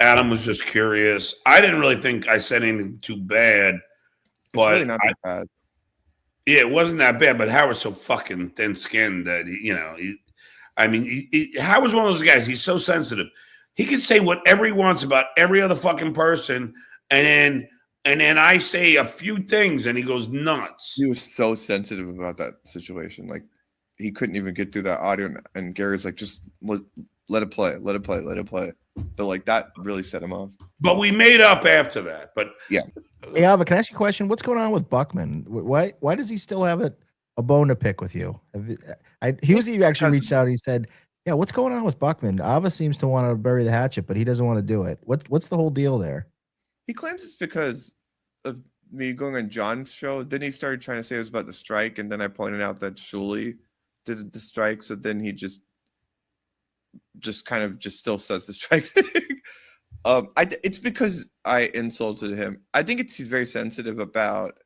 Adam was just curious. I didn't really think I said anything too bad, but it's really not that bad. Yeah, it wasn't that bad. But Howard's so fucking thin-skinned that Howard's one of those guys. He's so sensitive. He can say whatever he wants about every other fucking person, and then I say a few things, and he goes nuts. He was so sensitive about that situation. Like, he couldn't even get through that audio, and Gary's like, just let it play, let it play, let it play. But like that really set him off. But we made up after that. But yeah. Hey, Alva, can I ask you a question? What's going on with Buckman? Why does he still have a bone to pick with you? He actually reached out and he said, yeah, what's going on with Buckman? Ava seems to want to bury the hatchet, but he doesn't want to do it. What's the whole deal there? He claims it's because of me going on John's show. Then he started trying to say it was about the strike, and then I pointed out that Shuli did the strike, so then he just kind of still says the strike thing. It's because I insulted him. I think he's very sensitive about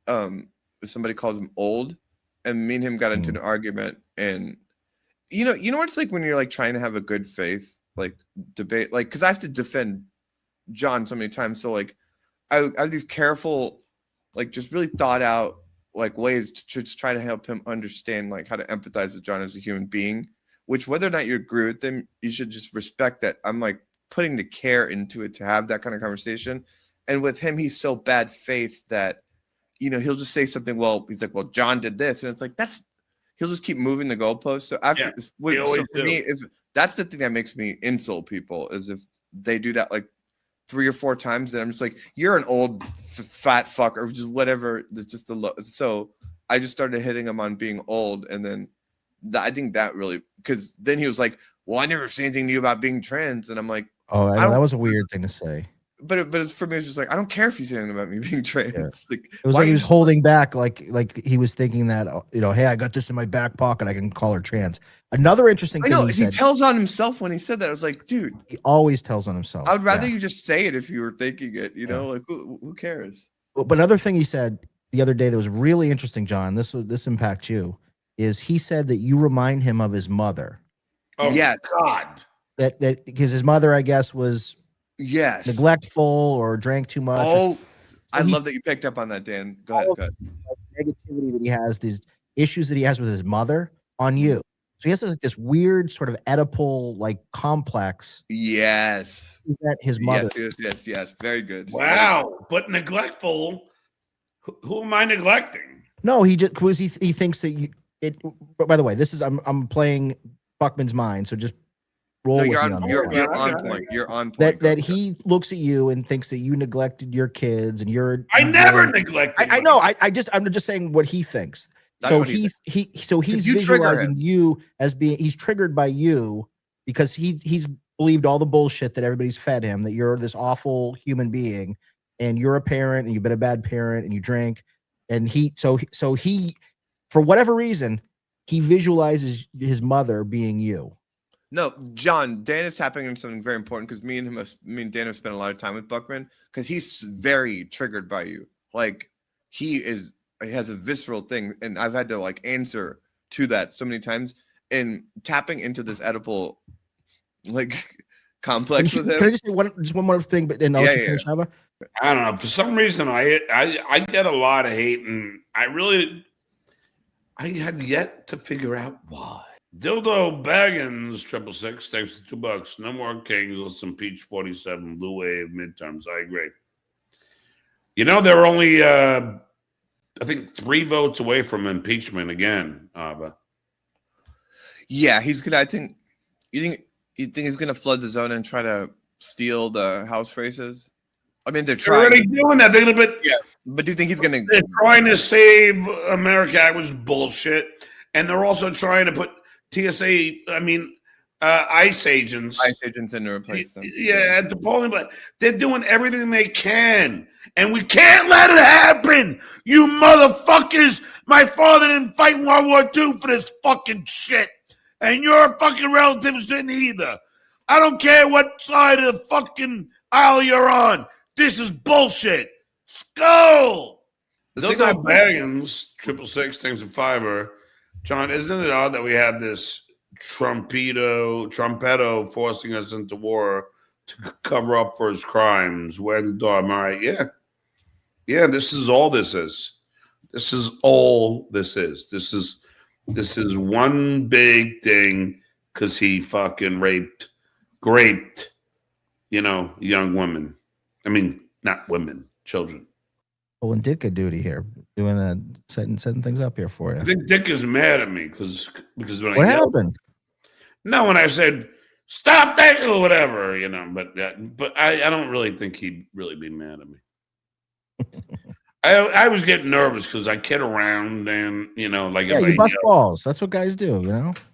if somebody calls him old, and me and him got into an argument, and you know what it's like when you're like trying to have a good faith like debate, like because I have to defend John so many times, so like I have these careful, like just really thought out like ways to just try to help him understand like how to empathize with John as a human being. Which, whether or not you agree with them, you should just respect that I'm like putting the care into it to have that kind of conversation. And with him, he's so bad faith that, he'll just say something. Well, he's like, well, John did this. And it's like, he'll just keep moving the goalposts. So after, so for me, that's the thing that makes me insult people is if they do that like 3 or 4 times, then I'm just like, you're an old fat fuck or just whatever. That's just so I just started hitting him on being old. And then I think that really, because then he was like, well, I never said anything to you about being trans. And I'm like, oh, that was a weird thing to say. But for me, it's just like, I don't care if he's saying about me being trans. Yeah. Like, it was like he was holding back, like he was thinking that, hey, I got this in my back pocket. I can call her trans. Another interesting thing. I know, he tells on himself when he said that. I was like, dude. He always tells on himself. I would rather you just say it if you were thinking it, like who cares? But another thing he said the other day that was really interesting, John, this impacts you, is he said that you remind him of his mother. Oh, yes. God. That because his mother, I guess, was neglectful or drank too much. Oh, I love that you picked up on that, Dan. Go ahead. Negativity that he has, these issues that he has with his mother on you. So he has like this weird sort of Oedipal like complex. Yes. That his mother. Yes. Very good. Wow. But neglectful. Who am I neglecting? No, he just because he thinks that But by the way, this is I'm playing Buckman's mind, so just roll with me on that. You're on point. You're on point. That he looks at you and thinks that you neglected your kids, and I never neglected. I know. I'm just saying what he thinks. That's so what he's visualizing you as being. He's triggered by you because he's believed all the bullshit that everybody's fed him, that you're this awful human being, and you're a parent, and you've been a bad parent, and you drink, and he for whatever reason, he visualizes his mother being you. No, John, Dan is tapping into something very important because me and Dan have spent a lot of time with Buckman because he's very triggered by you. Like he has a visceral thing, and I've had to like answer to that so many times. And tapping into this Oedipal like complex with him. Can I just say one more thing, but then I'll let you finish, Ava? I don't know. For some reason, I get a lot of hate, and I have yet to figure out why. Dildo Baggins 666, thanks to $2. No more Kings. Listen, Peach 47, Blue Wave midterms. I agree. There were only I think 3 votes away from impeachment again, Ava. Yeah, he's gonna. You think he's gonna flood the zone and try to steal the House races? I mean, they're already doing that. But do you think he's gonna? They're trying to save America, which is bullshit, and they're also trying to put TSA. ICE agents in to replace them. Yeah, at the polling, but they're doing everything they can, and we can't let it happen. You motherfuckers! My father didn't fight in World War II for this fucking shit, and your fucking relatives didn't either. I don't care what side of the fucking aisle you're on. This is bullshit. Skull. Dildo Baggins 666, thanks for $5. John, isn't it odd that we have this Trumpeto forcing us into war to cover up for his crimes. Where the dog? I'm all right. Yeah. This is all this is. This is all this is. This is one big thing because he fucking raped, young women. I mean, not women, children. Well, and Ditka duty here, doing that, setting things up here for you. I think Dick is mad at me because when What I yelled, happened? no, when I said stop that or whatever, but I don't really think he'd really be mad at me. I was getting nervous because I kid around and like Yeah, if you I bust yell, balls. That's what guys do,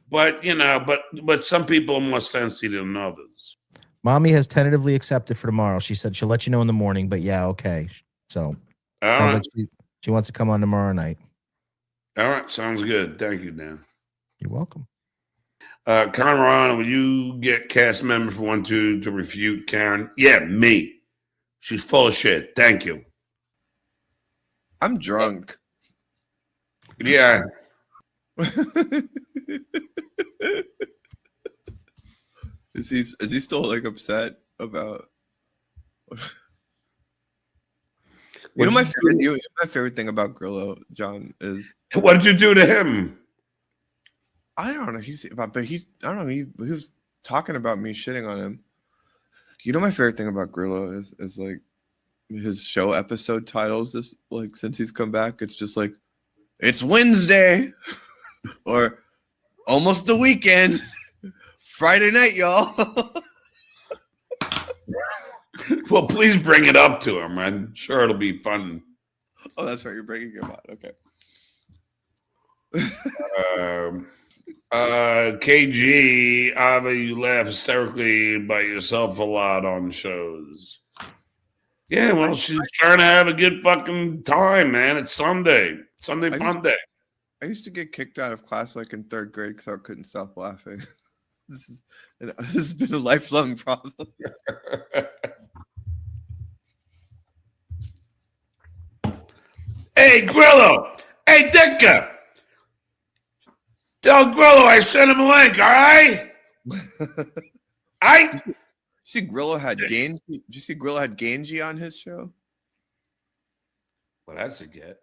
but some people are more sensitive than others. Mommy has tentatively accepted for tomorrow. She said she'll let you know in the morning, but yeah, okay. So All sounds right. like she wants to come on tomorrow night. All right, sounds good. Thank you, Dan. You're welcome. Conrad, will you get cast members for 1 2 to refute Karen? Yeah, me. She's full of shit. Thank you. I'm drunk. Yeah. Is he still like upset about? My favorite thing about Grillo, John, is what did you do to him? I don't know. I don't know. He was talking about me shitting on him. My favorite thing about Grillo is like his show episode titles. This like since he's come back, it's just like it's Wednesday or almost the weekend. Friday night, y'all. Well, please bring it up to him. I'm sure it'll be fun. Oh, that's right. You're bringing him out. Okay. KG, Ava, you laugh hysterically by yourself a lot on shows. Yeah, well, she's trying to have a good fucking time, man. It's Sunday. Sunday fun day. I used to get kicked out of class like in 3rd grade because I couldn't stop laughing. This has been a lifelong problem. Hey, Grillo. Hey, Ditka. Tell Grillo I sent him a link, all right? Did you see Grillo had Ganji? Did you see Grillo had Ganji on his show? Well, that's a get.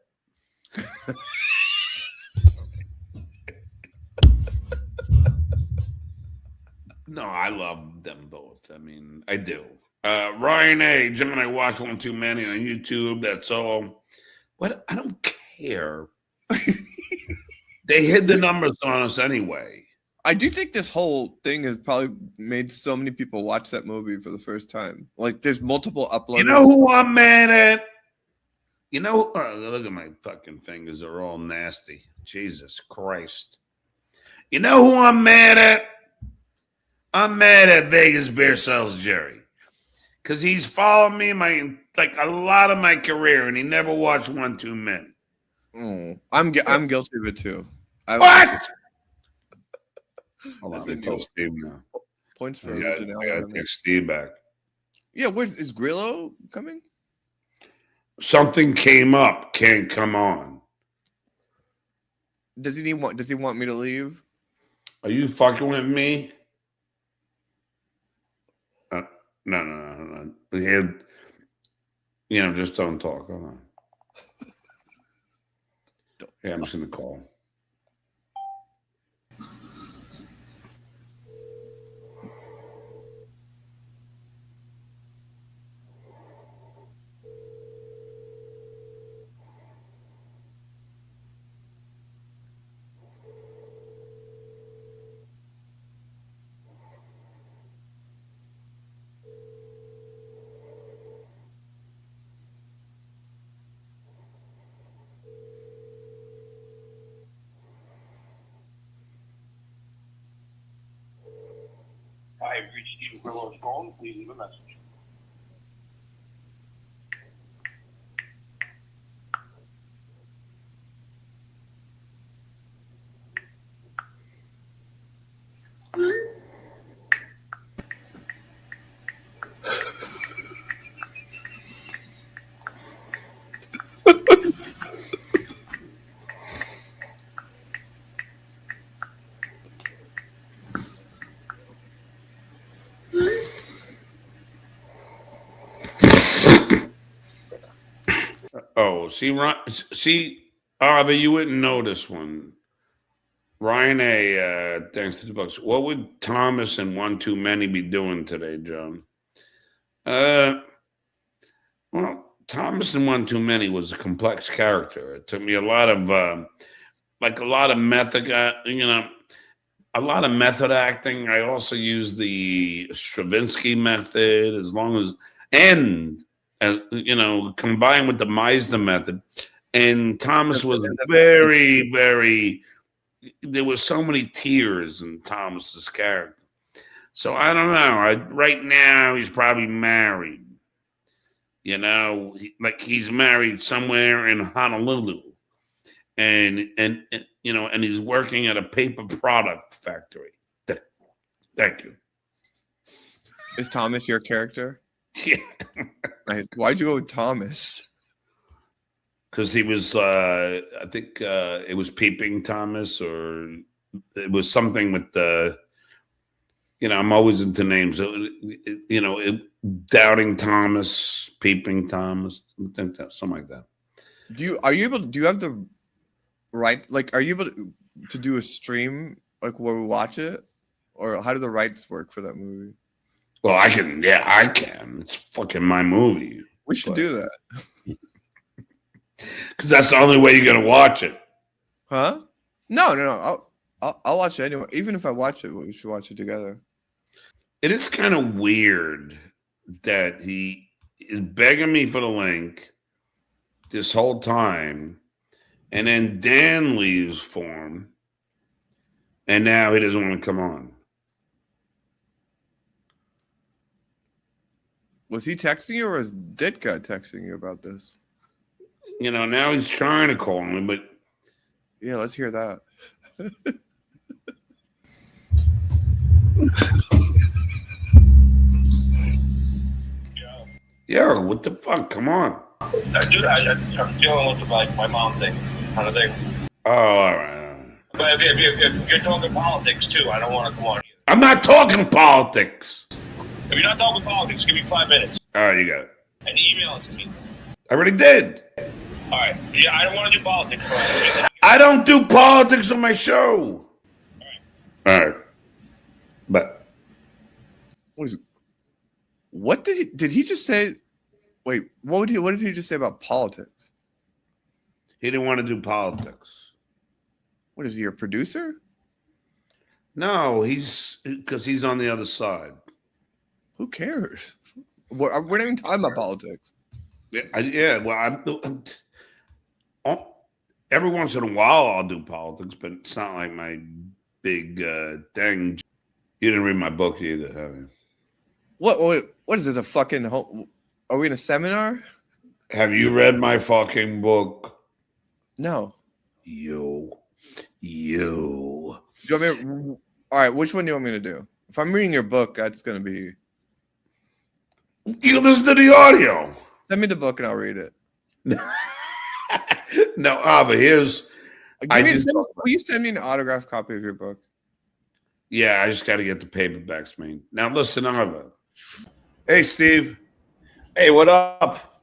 No, I love them both. I mean, I do. Ryan A. John, I watched one too many on YouTube. That's all. What? I don't care. They hid the numbers on us anyway. I do think this whole thing has probably made so many people watch that movie for the first time. Like, there's multiple uploads. You know who I'm mad at? Look at my fucking fingers. They're all nasty. Jesus Christ. You know who I'm mad at? I'm mad at Vegas Beer Sells Jerry. Because he's followed me a lot of my career, and he never watched one too many. I'm guilty of it too. What? Hold on, let me tell Steve now. Points for I gotta text Steve back. Yeah, is Grillo coming? Something came up. Can't come on. Does he want me to leave? Are you fucking with me? No. Just don't talk. Hold on. Yeah, I'm just gonna call. I have reached Stephen Grillo's phone. Please leave a message. Oliver, you wouldn't know this one. Ryan A. Thanks to the books. What would Thomas and One Too Many be doing today, John? Well, Thomas and One Too Many was a complex character. It took me a lot of method, a lot of method acting. I also used the Stravinsky method, combined with the Meisner method. And Thomas was very, very. There was so many tears in Thomas's character. So I don't know. Right now he's probably married. He's married somewhere in Honolulu, and he's working at a paper product factory. Thank you. Is Thomas your character? Yeah. Nice. Why'd you go with Thomas? Because he was, I think it was Peeping Thomas, or it was something with the. I'm always into names. Doubting Thomas, Peeping Thomas, something like that. Do you have the right? Like, are you able to do a stream like where we watch it, or how do the rights work for that movie? Well, I can. Yeah, I can. It's fucking my movie. We should do that. Because that's the only way you're gonna watch it. Huh? No. I'll watch it anyway. Even if I watch it, we should watch it together. It is kind of weird that he is begging me for the link this whole time, and then Dan leaves for him, and now he doesn't want to come on. Was he texting you, or was Ditka texting you about this? Now he's trying to call me, but yeah, let's hear that. Yo, what the fuck? Come on. Dude, I'm dealing with my mom thing, kind of thing. Oh, all right. But if you're talking politics too, I don't want to come on either. I'm not talking politics. If you're not talking politics, give me 5 minutes. All right, you got it. And email it to me. I already did. All right. Yeah, I don't want to do politics. I don't do politics on my show. All right. But what did he just say? Wait, what did he just say about politics? He didn't want to do politics. What is he, your producer? No, because he's on the other side. Who cares? We're not even talking about politics. Every once in a while I'll do politics, but it's not like my big thing. You didn't read my book either, have you? What is this, a fucking are we in a seminar? Have you read my fucking book? No. You. Do you want me to, all right, which one do you want me to do? If I'm reading your book, that's going to be... You listen to the audio. Send me the book and I'll read it. No, but here's... Will you send me an autographed copy of your book? Yeah, I just got to get the paperbacks, man. Now listen, Ava. Hey, Steve. Hey, what up?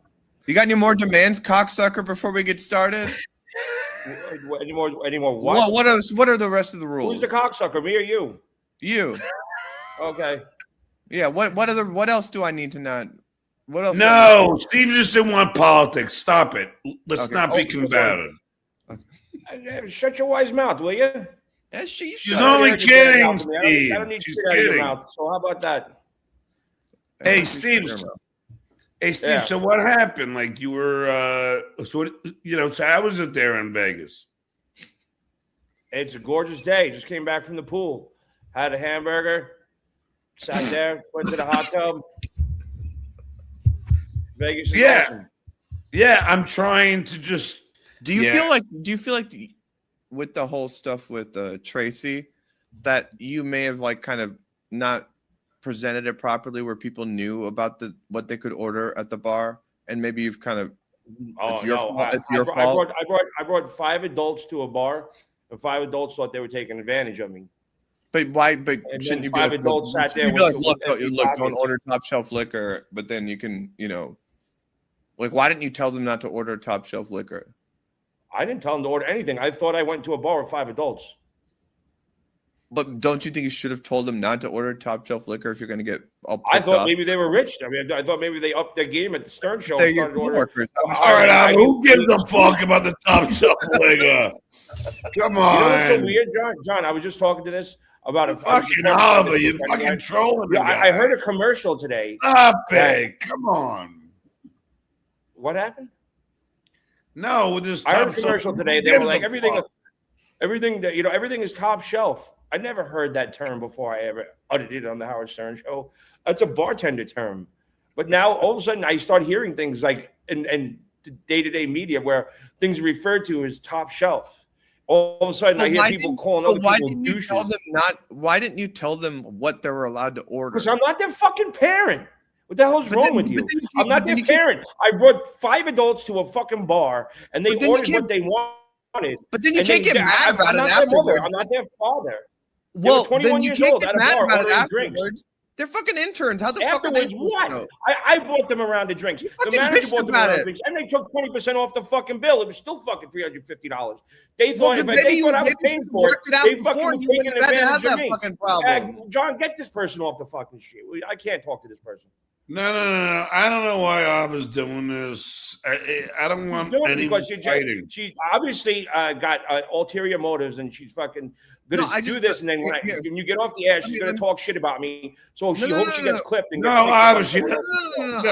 You got any more demands, cocksucker, before we get started? Any more what? Well, what are the rest of the rules? Who's the cocksucker, me or you? You. Okay. Yeah, what else do I need to not... What else? No, Steve just didn't want politics. Stop it. Let's not be combative. Shut your wise mouth, will you? Yeah, she's only kidding, Steve. I don't need she's shit out of your kidding. mouth. So how about that? Hey, Steve. Hey, Steve. Yeah. So what happened? Like you were, so how was it there in Vegas? It's a gorgeous day. Just came back from the pool. Had a hamburger. Sat there. Went to the hot tub. Vegas is awesome. Yeah, I'm trying to just. Do you feel like with the whole stuff with Tracy that you may have like kind of not presented it properly where people knew about what they could order at the bar, and maybe you've kind of it's your fault. I brought 5 adults to a bar, and 5 adults thought they were taking advantage of me. But why? But and shouldn't you be 5 like, adults sat there? Look, don't order top shelf liquor, but then you can, Like, why didn't you tell them not to order top shelf liquor? I didn't tell them to order anything. I thought I went to a bar with 5 adults. But don't you think you should have told them not to order top shelf liquor if you're going to get all pissed I thought off? maybe they were rich. I mean, I thought maybe they upped their game at the Stern show. They're And your started ordering. coworkers. All right, who gives a fuck about the top shelf liquor? Come on. You know what's so weird, John? John, I was just talking to this about a Fucking Oliver, you fucking trolling me. I heard a commercial today. Stop it. Come on. What happened? No, with this I heard a top shelf, commercial today. who They were gives like a everything fuck? that everything is top shelf. I never heard that term before I ever uttered it on the Howard Stern show. That's a bartender term. But now all of a sudden I start hearing things like in day-to-day media where things are referred to as top shelf. All of a sudden I hear people calling other people douches. Why didn't you tell them what they were allowed to order? Because I'm not their fucking parent. What the hell's wrong with you? I'm not their parent. I brought 5 adults to a fucking bar and they ordered what they wanted. But then you can't get mad about it afterwards. I'm not their father. Well, 21 then you years can't old get at a mad bar about it ordering afterwards. drinks. They're fucking interns. How the fuck are they Afterwards, supposed what? to know? I brought them around to drinks. The manager brought them around to drinks, and they took 20% off the fucking bill. It was still fucking $350. They thought if they thought I was paying for it, they fucking were taking advantage of me. John, get this person off the fucking shit. I can't talk to this person. No. I don't know why I was doing this. I don't want any fighting. She obviously got ulterior motives, and she's fucking gonna do this. And then when you get off the air, she's gonna talk shit about me. So she hopes she gets clipped. And obviously. I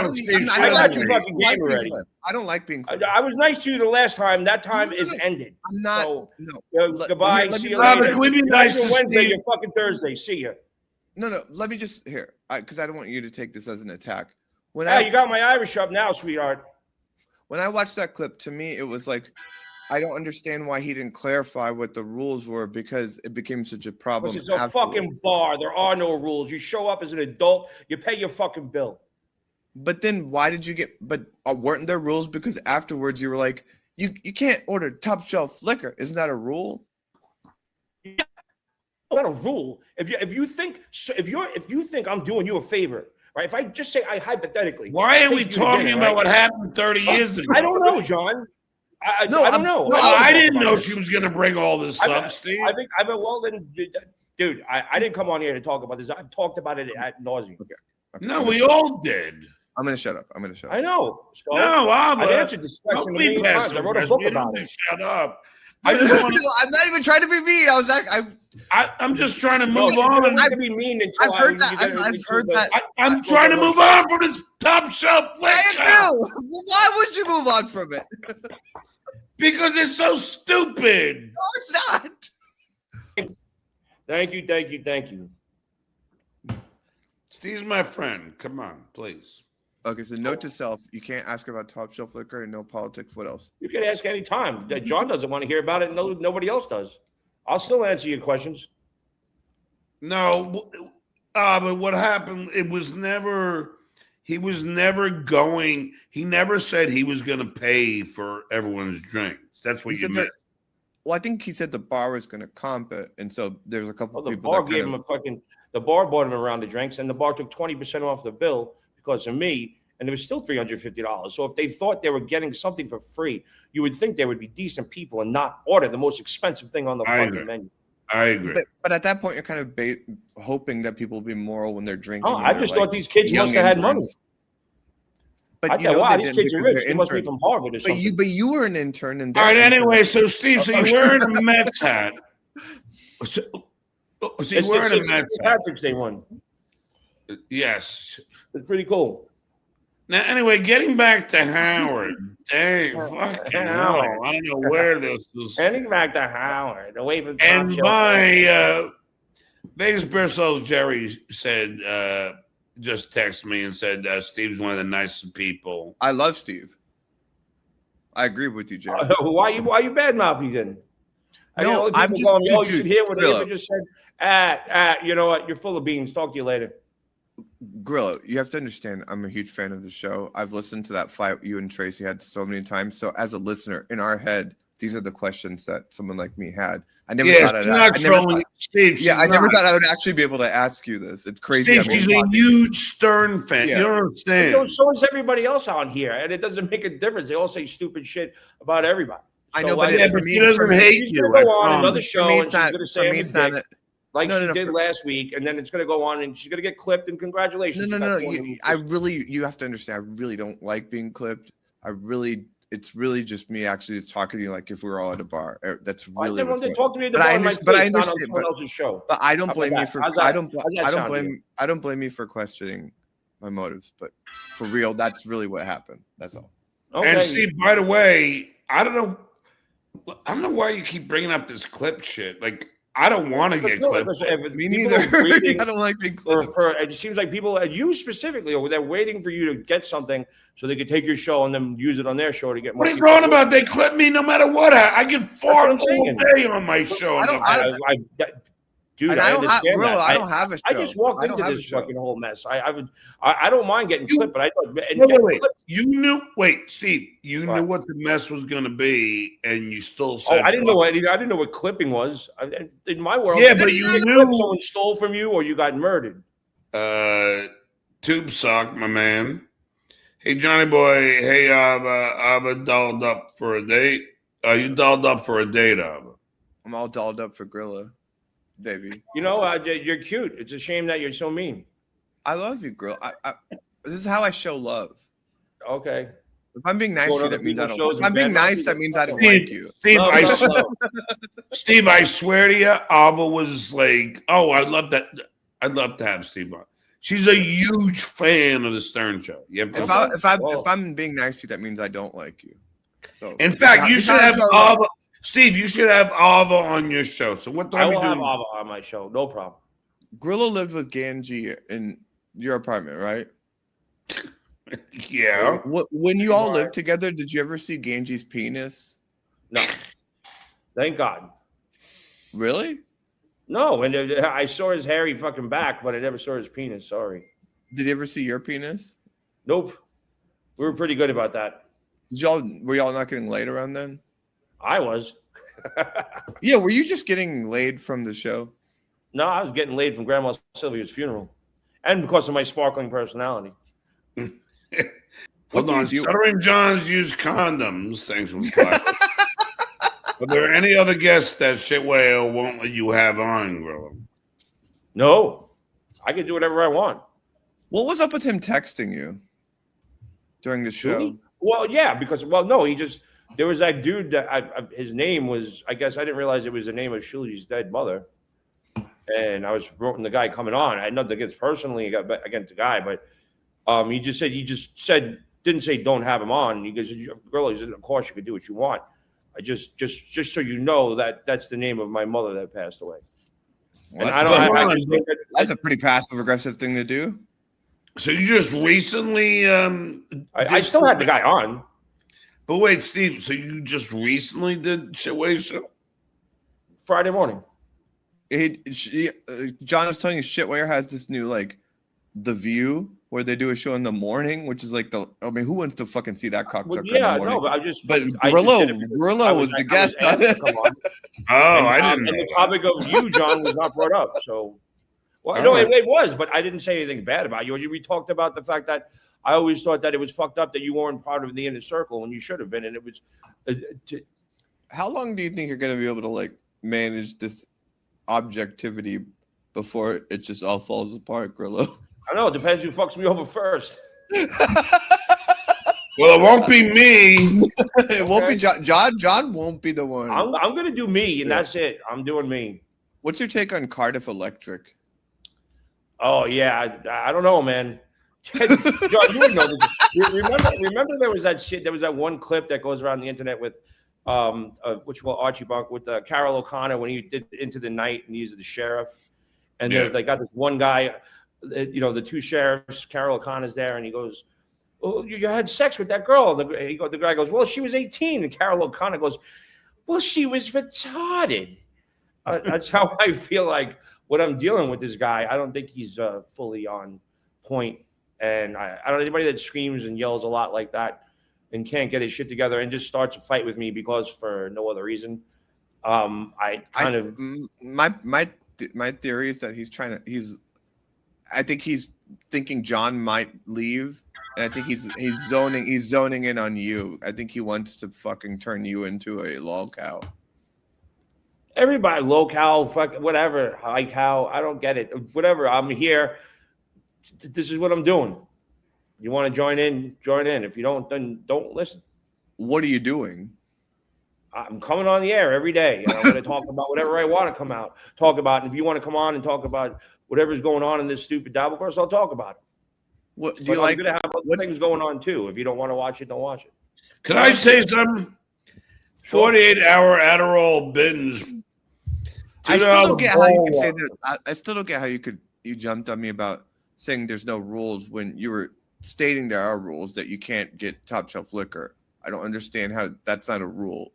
don't like being clipped. I was nice to you the last time. That time is ended. I'm not. So, no. Goodbye. See you later. Can we be nice to Wednesday, Steve? your fucking Thursday. See ya. No. Let me just because I don't want you to take this as an attack. You got my Irish up now, sweetheart. When I watched that clip, to me, it was like, I don't understand why he didn't clarify what the rules were because it became such a problem. It's a fucking bar. There are no rules. You show up as an adult, you pay your fucking bill. But then why did you get? But weren't there rules? Because afterwards you were like, you can't order top shelf liquor. Isn't that a rule? Yeah, not a rule. If you think I'm doing you a favor. Right? If I just say hypothetically, why are we talking about what happened 30 years ago? I don't know, John. I don't know. I didn't know she was going to bring all this up, Steve. I think well then, dude. I didn't come on here to talk about this. I've talked about it at nauseam. Okay. No, we all did. I'm going to shut up. I know. So no, I've answered this question a million times. I wrote a book about it. Shut up. I'm not even trying to be mean. I'm just trying to move on. I can be mean until I've heard that. I'm trying to move on from this top shelf liquor. I do. Why would you move on from it? Because it's so stupid. No, it's not. Thank you. Steve's my friend. Come on, please. Okay, so note to self: you can't ask about top shelf liquor and no politics. What else? You can ask any time. John doesn't want to hear about it. No, nobody else does. I'll still answer your questions. No, but what happened? He was never going. He never said he was going to pay for everyone's drinks. That's what you meant. Well, I think he said the bar was going to comp it, and so there's a couple the people. Bar gave him the bar bought him a round of drinks, and the bar took 20% off the bill because of me. And it was still $350. So if they thought they were getting something for free, you would think they would be decent people and not order the most expensive thing on the fucking menu. I agree. But at that point, you're kind of hoping that people will be moral when they're drinking. Oh, I just thought these kids must have had money. But these kids are rich. They must be from Harvard or something. But you were an intern. And all right. Anyway, so Steve, so you're wearing a Mets hat. So you're wearing a Mets hat. Patrick's Day one. Yes. It's pretty cool. Now, anyway, getting back to Howard. Dang, fucking hell. I don't know where this is. Getting back to Howard. Away from and my Vegas Bear Cells Jerry said, just texted me and said, Steve's one of the nicest people. I love Steve. I agree with you, Jerry. Why you bad mouthing then? No, I'm just. You should hear what David just said. You know what? You're full of beans. Talk to you later. Grillo, you have to understand, I'm a huge fan of the show. I've listened to that fight you and Tracy had so many times. So as a listener, in our head, these are the questions that someone like me had. I never Yeah, thought I'd, she's not I never trolling thought, Steve. yeah, I she's never not. thought I would actually be able to ask you this. It's crazy. Steve, she's a huge Stern fan. Yeah. You don't You understand. know, so is everybody else on here, and it doesn't make a difference. They all say stupid shit about everybody. I So, know, but like, Yeah, for but me, she doesn't hate she's you. gonna go on I another promise. show, for me, and it's she's not. gonna For say me, I'm a it's not. dick, like No, she no, did for- last week, and then it's gonna go on, and she's gonna get clipped. And congratulations. No. You got 20 I really, you have to understand. I really don't like being clipped. It's really just me actually just talking to you like if we were all at a bar. That's really what's going on. Talk to me at the But bar I on my understand. But I face, not on understand. someone else's show. But I don't How blame about you that? for. How's that- I don't. how's that I don't sound to blame. I don't blame you for questioning my motives. But for real, that's really what happened. That's all. Okay. And Steve, by the way, I don't know why you keep bringing up this clip shit. Like, I don't want to get clipped. Me People neither. are waiting I don't like being clipped. it just seems like people, you specifically, they're waiting for you to get something so they could take your show and then use it on their show to get more. What are you people. going about? They clip me no matter what. I get fart That's what I'm all day on my show. Dude, And I I don't have, understand bro. that. I don't have a show. I just walked I don't into have a this show. fucking whole mess. I don't mind getting clipped, but I thought. Wait. You knew. Wait, Steve. You knew what the mess was going to be, and you still said. I didn't know what. I didn't know what clipping was. In my world, Yeah, but you get knew clipped, someone stole from you or you got murdered. Tube sock, my man. Hey, Johnny boy. Hey, I've dolled up for a date. You dolled up for a date, Abba. I'm all dolled up for Grilla, baby. You know, you're cute. It's a shame that you're so mean. I love you, girl. This is how I show love. Okay. If I'm being nice Go to you, to that means I other don't. people's If I'm being shows and nice, that means I don't Steve, like you. Steve, Love. Steve, I swear to you, Ava was like, "Oh, I'd love that. I'd love to have Steve on." She's a huge fan of the Stern Show. You have to If I'm being nice to you, that means I don't like you. So, in fact, you should have Ava. Ava. Steve, you should have Ava on your show. So what I time will you have doing? Ava on my show. No problem. Grillo lived with Ganji in your apartment, right? Yeah. When you all lived together, did you ever see Ganji's penis? No. Thank God. Really? No, and I saw his hairy fucking back, but I never saw his penis. Sorry. Did you ever see your penis? Nope. We were pretty good about that. Were y'all not getting laid around then? I was. Yeah, were you just getting laid from the show? No, I was getting laid from Grandma Sylvia's funeral. And because of my sparkling personality. Hold on. Stuttering John's used condoms. Thanks for the Are there any other guests that shit whale won't let you have on, Grillo? No. I can do whatever I want. What was up with him texting you during the show? Well, yeah, because there was that dude that his name was, I guess I didn't realize it was the name of Shuli's dead mother. And I was promoting the guy coming on. I had nothing against personally against the guy, but he just said, didn't say don't have him on. He goes, girl, he said, of course you could do what you want. I just so you know that's the name of my mother that passed away. Well, and I don't. That's a pretty passive aggressive thing to do. So you just recently I still had the guy on. But wait, Steve, so you just recently did Shitway show? Friday morning. John was telling you Shitware has this new The View where they do a show in the morning, which is who wants to fucking see that cocksucker in the morning? No, but Grillo was the guest on it. I didn't know. And the topic of you, John, was not brought up. So, it was, but I didn't say anything bad about you. We talked about the fact that I always thought that it was fucked up that you weren't part of the inner circle when you should have been, and it was. How long do you think you're going to be able to manage this objectivity before it just all falls apart, Grillo? I don't know. It depends who fucks me over first. Well, it won't be me. It won't be John. John won't be the one. I'm going to do me, and that's it. I'm doing me. What's your take on Cardiff Electric? Oh, yeah. I don't know, man. John, you would know this. Remember there was that shit. There was that one clip that goes around the internet with Archie Bunk with Carol O'Connor when he did Into the Night and he's the sheriff. And they got this one guy, the two sheriffs, Carol O'Connor's there, and he goes, "Oh, you had sex with that girl." The guy goes, "Well, she was 18." And Carol O'Connor goes, "Well, she was retarded." That's how I feel like when I'm dealing with this guy. I don't think he's fully on point. And I don't know anybody that screams and yells a lot like that. and can't get his shit together and just starts a fight with me because for no other reason. My theory is that I think he's thinking John might leave, and I think he's zoning in on you. I think he wants to fucking turn you into a lol cow. Everybody, low-cal, fuck, whatever, high-cow, I don't get it. Whatever, I'm here. This is what I'm doing. You want to join in, join in. If you don't, then don't listen. What are you doing? I'm coming on the air every day. I'm going to talk about whatever I want to talk about. And if you want to come on and talk about whatever's going on in this stupid Dabbleverse, I'll talk about it. What do you like? I'm going to have other things going on too. If you don't want to watch it, don't watch it. Can I say something? 48-hour Adderall binge. I still don't get how you could say that. I still don't get how you jumped on me about saying there's no rules when you were stating there are rules that you can't get top shelf liquor. I don't understand how that's not a rule.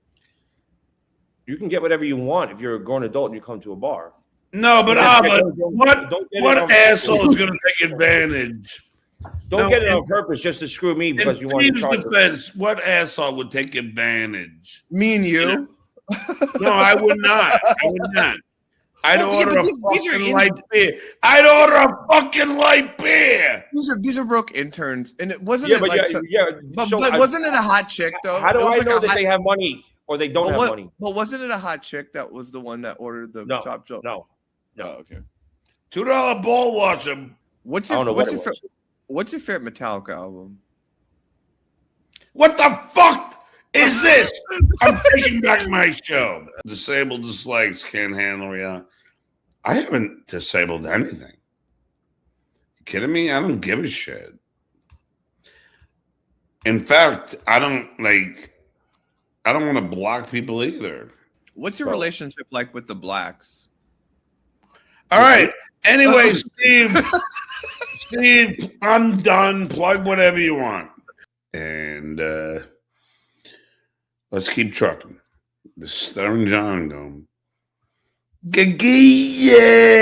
You can get whatever you want if you're a grown adult and you come to a bar. No, but what asshole is going to take advantage? Don't get it on purpose just to screw me because you want to charge defense, what asshole would take advantage? Me and you? No, I would not. I'd order a fucking light beer. I'd order a fucking light beer. These are broke interns, and it wasn't. But wasn't it a hot chick though? How do I know that they have money or they don't have money? But wasn't it a hot chick that was the one that ordered the top shelf? No. Oh, okay. $2 ball washer. What's your favorite Metallica album? What the fuck is this? I'm taking back my show. Disabled dislikes, can't handle reality. I haven't disabled anything. You kidding me? I don't give a shit. In fact, I don't want to block people either. What's your relationship like with the blacks? All right. Anyway, Steve, I'm done. Plug whatever you want. And let's keep trucking. The Stuttering John going. Yeah.